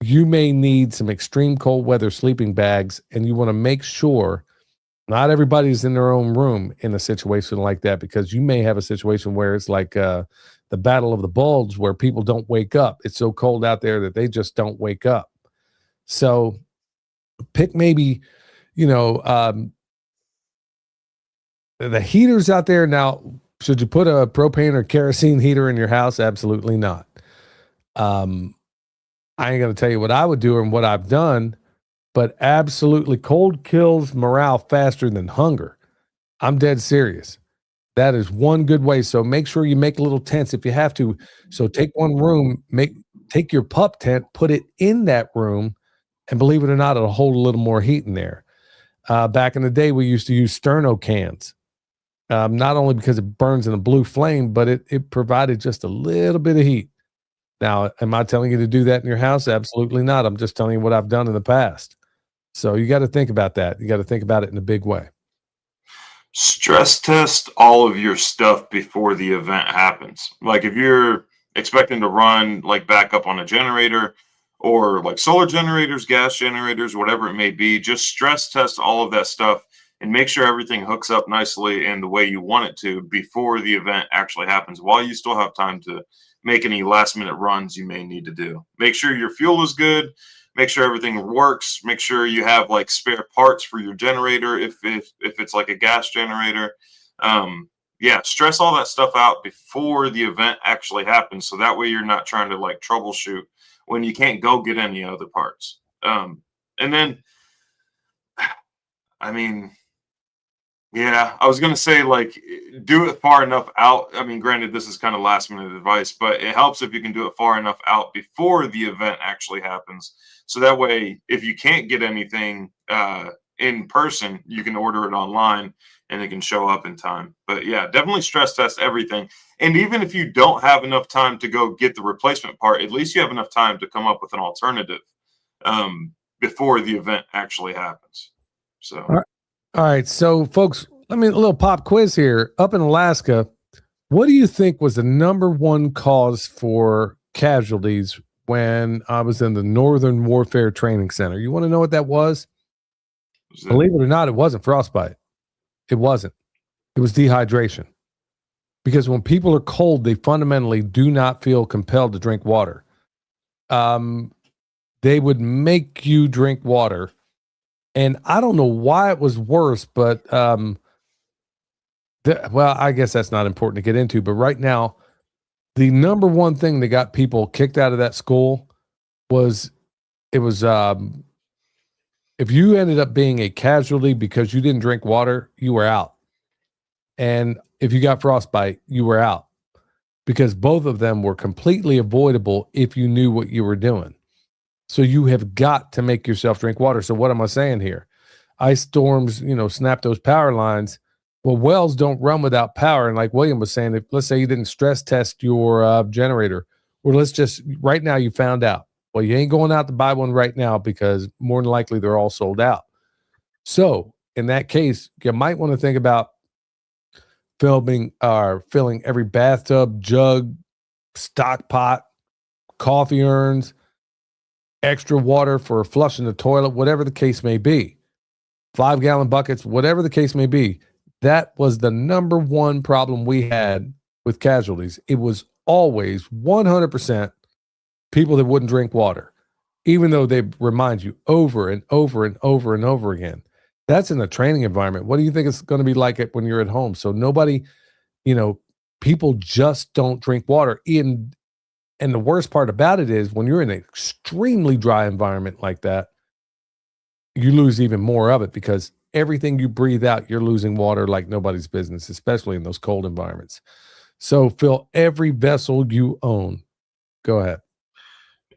you may need some extreme cold weather sleeping bags, and you want to make sure not everybody's in their own room in a situation like that, because you may have a situation where it's like the Battle of the Bulge, where people don't wake up. It's so cold out there that they just don't wake up. So pick maybe, the heaters out there. Now, should you put a propane or kerosene heater in your house? Absolutely not. I ain't going to tell you what I would do and what I've done, but absolutely cold kills morale faster than hunger. I'm dead serious. That is one good way. So make sure you make little tents if you have to. So take one room, take your pup tent, put it in that room, and believe it or not, it'll hold a little more heat in there. Back in the day, we used to use Sterno cans. not only because it burns in a blue flame, but it provided just a little bit of heat. Now, am I telling you to do that in your house? Absolutely not. I'm just telling you what I've done in the past. So you got to think about that. You got to think about it in a big way. Stress test all of your stuff before the event happens. Like if you're expecting to run like backup on a generator or like solar generators, gas generators, whatever it may be, just stress test all of that stuff and make sure everything hooks up nicely in the way you want it to before the event actually happens, while you still have time to make any last minute runs you may need to do. Make sure your fuel is good. Make sure everything works. Make sure you have like spare parts for your generator if it's like a gas generator. Yeah, stress all that stuff out before the event actually happens, so that way you're not trying to like troubleshoot when you can't go get any other parts. And then, I mean, yeah, I was gonna say like do it far enough out. I mean, granted, this is kind of last minute advice, but it helps if you can do it far enough out before the event actually happens. So that way, if you can't get anything in person, you can order it online and it can show up in time. But yeah, definitely stress test everything. And even if you don't have enough time to go get the replacement part, at least you have enough time to come up with an alternative before the event actually happens. So. All right, so folks, a little pop quiz here. Up in Alaska, what do you think was the number one cause for casualties when I was in the Northern Warfare Training Center? You want to know what that was? Believe it or not, it wasn't frostbite. It wasn't. It was dehydration. Because when people are cold, they fundamentally do not feel compelled to drink water. They would make you drink water. And I don't know why it was worse, but well, I guess that's not important to get into. But right now, the number one thing that got people kicked out of that school was if you ended up being a casualty because you didn't drink water, you were out. And if you got frostbite, you were out, because both of them were completely avoidable if you knew what you were doing. So you have got to make yourself drink water. So what am I saying here? Ice storms, snap those power lines. Well, wells don't run without power. And like William was saying, let's say you didn't stress test your generator, or let's just, right now you found out. Well, you ain't going out to buy one right now because more than likely they're all sold out. So in that case, you might want to think about filling every bathtub, jug, stock pot, coffee urns, extra water for flushing the toilet, whatever the case may be, 5-gallon buckets, whatever the case may be. That was the number one problem we had with casualties. It was always 100% people that wouldn't drink water, even though they remind you over and over and over and over again. That's in a training environment. What do you think it's going to be like when you're at home? So nobody, people just don't drink water. And the worst part about it is when you're in an extremely dry environment like that, you lose even more of it, because everything you breathe out, you're losing water like nobody's business, especially in those cold environments. So fill every vessel you own. Go ahead.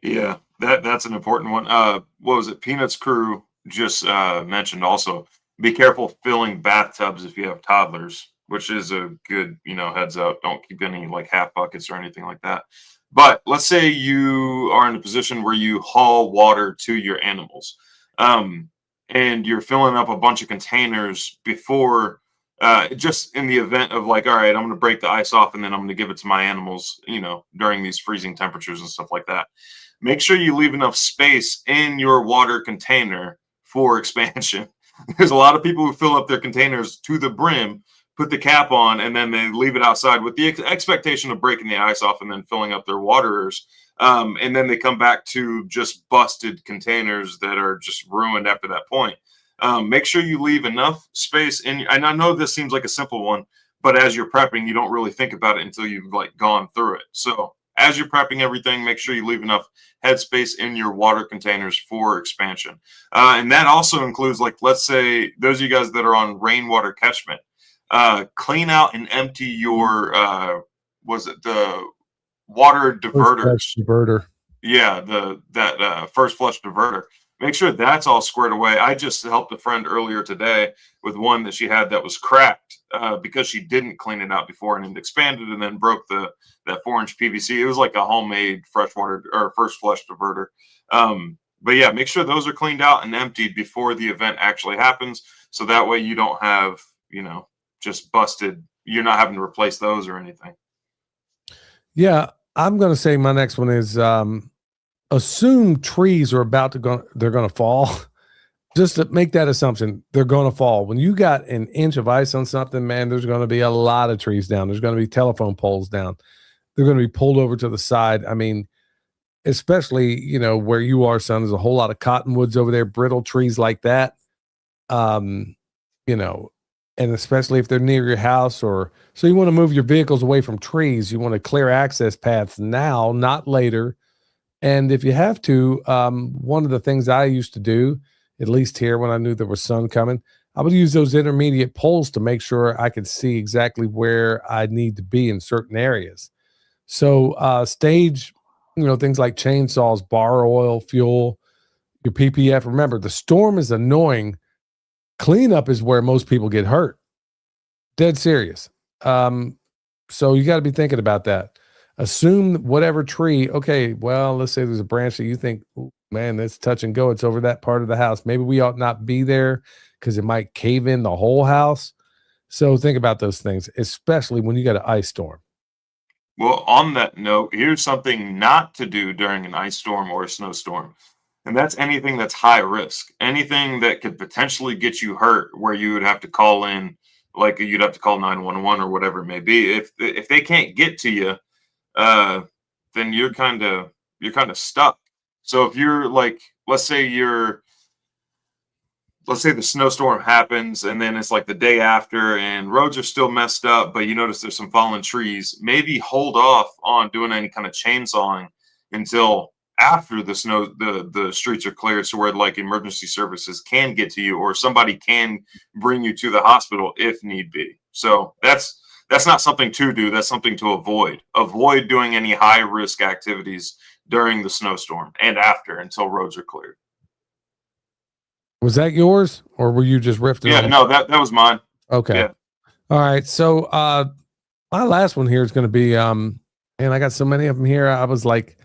Yeah, that's an important one. What was it? Peanuts crew just mentioned also, be careful filling bathtubs if you have toddlers, which is a good, heads up. Don't keep any like half buckets or anything like that. But let's say you are in a position where you haul water to your animals, and you're filling up a bunch of containers before, just in the event of like, all right, I'm going to break the ice off and then I'm going to give it to my animals, during these freezing temperatures and stuff like that. Make sure you leave enough space in your water container for expansion. There's a lot of people who fill up their containers to the brim, put the cap on, and then they leave it outside with the expectation of breaking the ice off and then filling up their waterers. And then they come back to just busted containers that are just ruined after that point. Make sure you leave enough space in. And I know this seems like a simple one, but as you're prepping, you don't really think about it until you've like gone through it. So as you're prepping everything, make sure you leave enough headspace in your water containers for expansion. And that also includes, like, let's say those of you guys that are on rainwater catchment, clean out and empty your the water diverters. Diverter. Yeah, that first flush diverter. make sure that's all squared away. I just helped a friend earlier today with one that she had that was cracked because she didn't clean it out before, and it expanded and then broke that 4-inch PVC. It was like a homemade freshwater or first flush diverter. But yeah, make sure those are cleaned out and emptied before the event actually happens. So that way you don't have, just busted. You're not having to replace those or anything. Yeah, I'm going to say my next one is assume trees are they're going to fall. Just to make that assumption, they're going to fall. When you got an inch of ice on something, man, there's going to be a lot of trees down. There's going to be telephone poles down. They're going to be pulled over to the side. I mean, especially, where you are, son, there's a whole lot of cottonwoods over there, brittle trees like that. And especially if they're near your house, so you want to move your vehicles away from trees. You want to clear access paths now, not later. And if you have to, one of the things I used to do, at least here when I knew there was sun coming, I would use those intermediate poles to make sure I could see exactly where I need to be in certain areas. So stage, things like chainsaws, bar oil, fuel, your PPF. Remember, the storm is annoying. Cleanup is where most people get hurt. Dead serious. So you got to be thinking about that. Assume whatever tree, okay, well, let's say there's a branch that you think, man, that's touch and go. It's over that part of the house. Maybe we ought not be there because it might cave in the whole house. So think about those things, especially when you got an ice storm. Well, on that note, here's something not to do during an ice storm or a snowstorm. And that's anything that's high risk, anything that could potentially get you hurt, where you would have to call in, like you'd have to call 911 or whatever it may be. If they can't get to you, then you're kind of stuck. So if you're like, let's say the snowstorm happens and then it's like the day after and roads are still messed up, but you notice there's some fallen trees, maybe hold off on doing any kind of chainsawing until after the streets are clear, so where like emergency services can get to you or somebody can bring you to the hospital if need be. So that's not something to do. That's something to avoid. Avoid doing any high risk activities during the snowstorm and after until roads are cleared. Was that yours or were you just riffing? Yeah, no, that was mine. Okay. Yeah. All right. So my last one here is going to be, and I got so many of them here. I was like,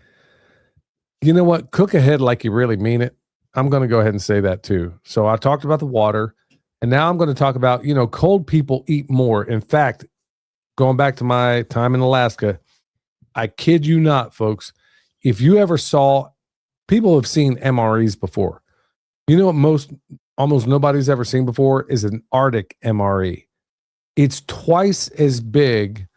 you know what? Cook ahead like you really mean it. I'm going to go ahead and say that too. So I talked about the water, and now I'm going to talk about, cold people eat more. In fact, going back to my time in Alaska, I kid you not, folks. If you ever saw, people have seen MREs before. You know what almost nobody's ever seen before is an Arctic MRE. It's twice as big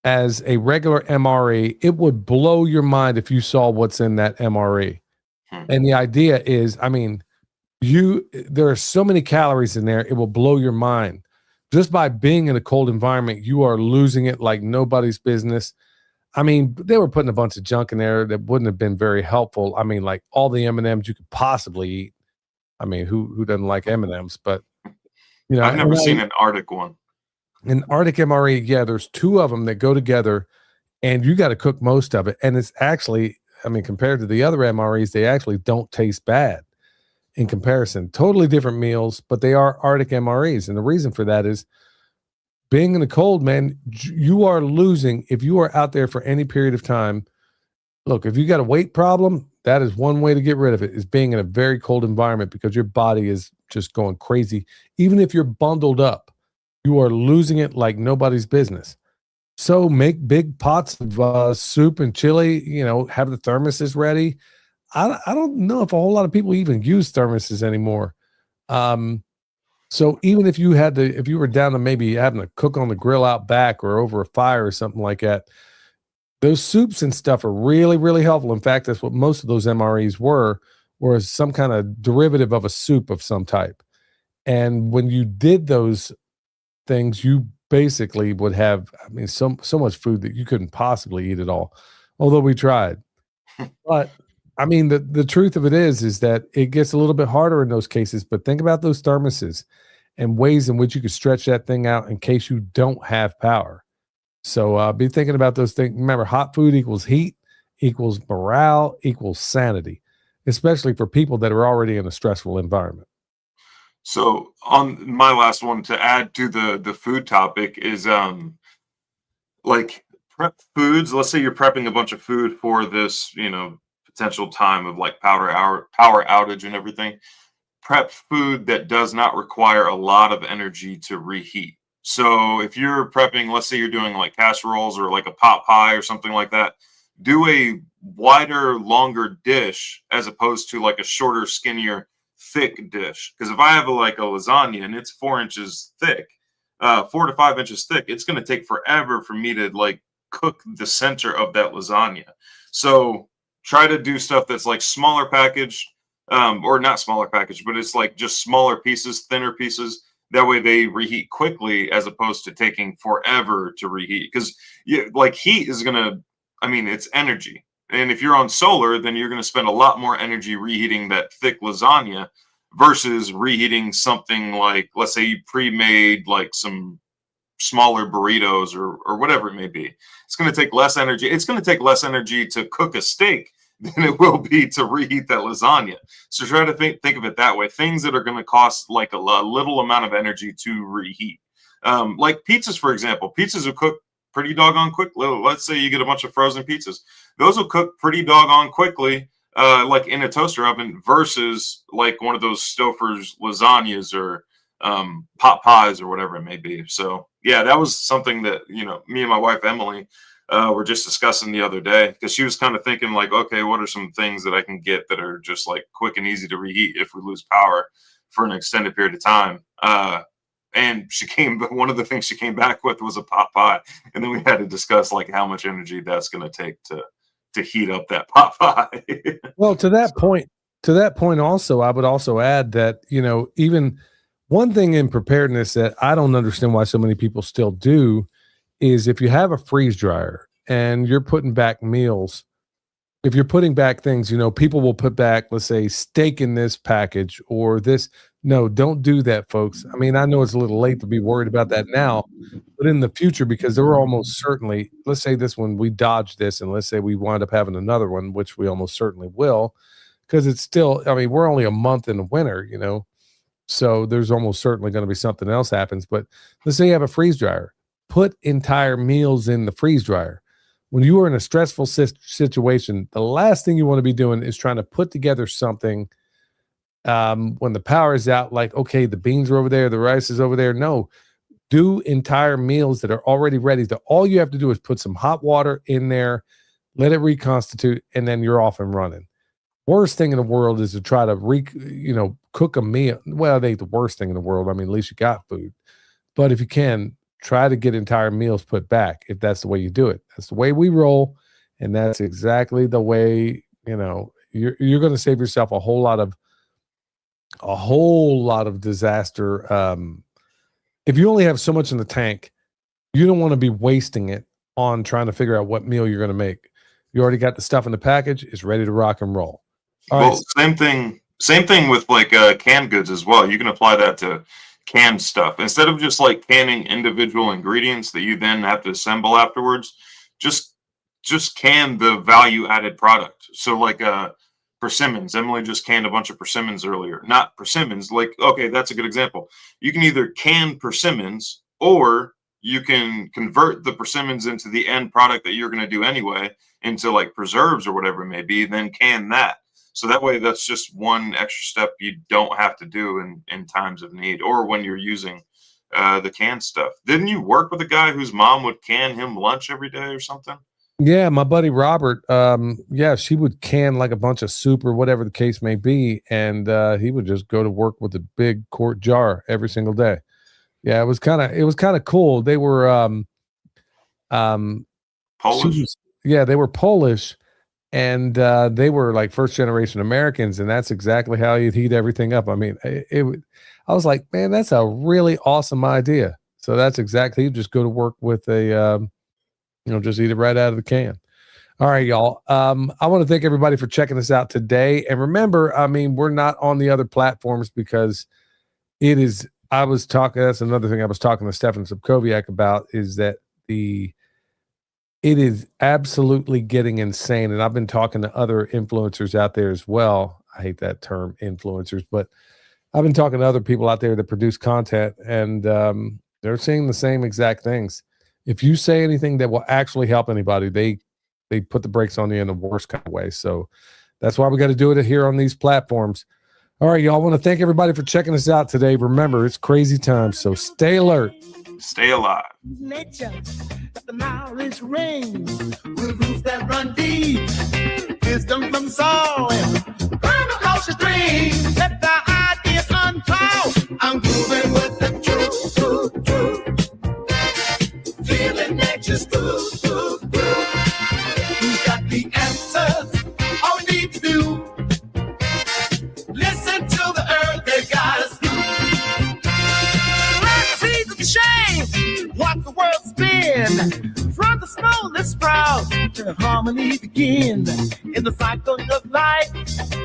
as a regular MRE. It would blow your mind if you saw what's in that MRE. And the idea is, there are so many calories in there, it will blow your mind. Just by being in a cold environment, you are losing it like nobody's business. They were putting a bunch of junk in there that wouldn't have been very helpful. Like all the M&Ms you could possibly eat. Who doesn't like M&Ms? But I've never seen an Arctic one. An Arctic MRE, yeah, there's two of them that go together, and you got to cook most of it. And it's actually, compared to the other MREs, they actually don't taste bad in comparison. Totally different meals, but they are Arctic MREs. And the reason for that is being in the cold, man, you are losing. If you are out there for any period of time, look, if you got a weight problem, that is one way to get rid of it, is being in a very cold environment, because your body is just going crazy. Even if you're bundled up, you are losing it like nobody's business. So make big pots of soup and chili, have the thermoses ready. I don't know if a whole lot of people even use thermoses anymore. So even if you were down to maybe having to cook on the grill out back or over a fire or something like that, those soups and stuff are really, really helpful. In fact, that's what most of those MREs were some kind of derivative of a soup of some type. And when you did those things, you basically would have, so much food that you couldn't possibly eat it all, although we tried. But the truth of it is that it gets a little bit harder in those cases. But think about those thermoses and ways in which you could stretch that thing out in case you don't have power. So be thinking about those things. Remember, hot food equals heat, equals morale, equals sanity. especially for people that are already in a stressful environment. So on my last one to add to the food topic is like prep foods. Let's say you're prepping a bunch of food for this, potential time of like power outage and everything. Prep food that does not require a lot of energy to reheat. So if you're prepping, let's say you're doing like casseroles or like a pot pie or something like that, do a wider, longer dish as opposed to like a shorter, skinnier, thick dish. Because if I have like a lasagna and it's 4 inches thick, 4 to 5 inches thick, it's going to take forever for me to like cook the center of that lasagna. So try to do stuff that's like smaller package, or not smaller package, but it's like just smaller pieces, thinner pieces. That way they reheat quickly as opposed to taking forever to reheat. Because like heat is it's energy. And if you're on solar, then you're going to spend a lot more energy reheating that thick lasagna versus reheating something like, let's say you pre-made like some smaller burritos or whatever it may be. It's going to take less energy. It's going to take less energy to cook a steak than it will be to reheat that lasagna. So try to think of it that way. Things that are going to cost like a little amount of energy to reheat. Like pizzas, for example. Pizzas will cook pretty doggone quick. Let's say you get a bunch of frozen pizzas. Those will cook pretty doggone quickly, like in a toaster oven versus like one of those Stouffer's lasagnas or pot pies or whatever it may be. So yeah, that was something that, me and my wife, Emily, were just discussing the other day because she was kind of thinking like, okay, what are some things that I can get that are just like quick and easy to reheat if we lose power for an extended period of time? And one of the things she came back with was a pot pie. And then we had to discuss like how much energy that's going to take to heat up that pot pie. Well, to that point also, I would also add that, even one thing in preparedness that I don't understand why so many people still do is if you have a freeze dryer and you're putting back meals, if you're putting back things, people will put back, let's say, steak in this package or this. No, don't do that, folks. I mean, I know it's a little late to be worried about that now, but in the future, because there were almost certainly, let's say this one, we dodged this, and let's say we wind up having another one, which we almost certainly will, because it's still, we're only a month in the winter, so there's almost certainly going to be something else happens. But let's say you have a freeze dryer. Put entire meals in the freeze dryer. When you are in a stressful situation, the last thing you want to be doing is trying to put together something when the power is out, like, okay, the beans are over there, the rice is over there. No, do entire meals that are already ready. All you have to do is put some hot water in there, let it reconstitute, and then you're off and running. Worst thing in the world is to try to cook a meal. Well, it ain't the worst thing in the world. I mean, at least you got food. But if you can, try to get entire meals put back if that's the way you do it. That's the way we roll, and that's exactly the way, you're going to save yourself a whole lot of disaster. If you only have so much in the tank, you don't want to be wasting it on trying to figure out what meal you're going to make. You already got the stuff in the package. It's ready to rock and roll. All right. Same thing with like canned goods as well. You can apply that to canned stuff. Instead of just like canning individual ingredients that you then have to assemble afterwards, just can the value added product. So like persimmons. Emily just canned a bunch of persimmons earlier. Not persimmons, like, okay, that's a good example. You can either can persimmons or you can convert the persimmons into the end product that you're going to do anyway into like preserves or whatever it may be, then can that. So that way, that's just one extra step you don't have to do in times of need or when you're using the canned stuff. Didn't you work with a guy whose mom would can him lunch every day or something? Yeah, my buddy Robert. She would can like a bunch of soup or whatever the case may be, and he would just go to work with a big quart jar every single day. Yeah, it was kind of cool. They were Polish. They were Polish. And they were like first generation Americans, and that's exactly how you'd heat everything up. I mean, I was like, man, that's a really awesome idea. So that's exactly, you just go to work with a, just eat it right out of the can. All right, y'all. I want to thank everybody for checking us out today. And remember, we're not on the other platforms because that's another thing I was talking to Stefan Subkowiak about, is that it is absolutely getting insane. And I've been talking to other influencers out there as well. I hate that term, influencers, but I've been talking to other people out there that produce content, and they're saying the same exact things. If you say anything that will actually help anybody, they put the brakes on you in the worst kind of way. So that's why we got to do it here on these platforms. All right, y'all, want to thank everybody for checking us out today. Remember, it's crazy times, so stay alert. Stay alive. Nature, the knowledge ring, roots that run deep, wisdom from soul, permaculture dream. Let the ideas unfold. I'm moving with the truth. Feeling nature's groove. Who's got the answers? All we need to do. Listen to the earth, they got us through. Let's see the change, watch the world spin. From the smallest sprout to harmony begin. In the cycle of life,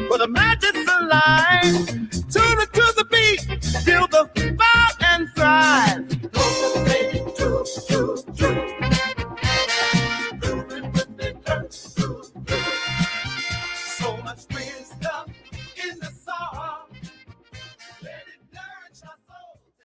where the magic's alive. Tune it to the beat, feel the vibe and thrive.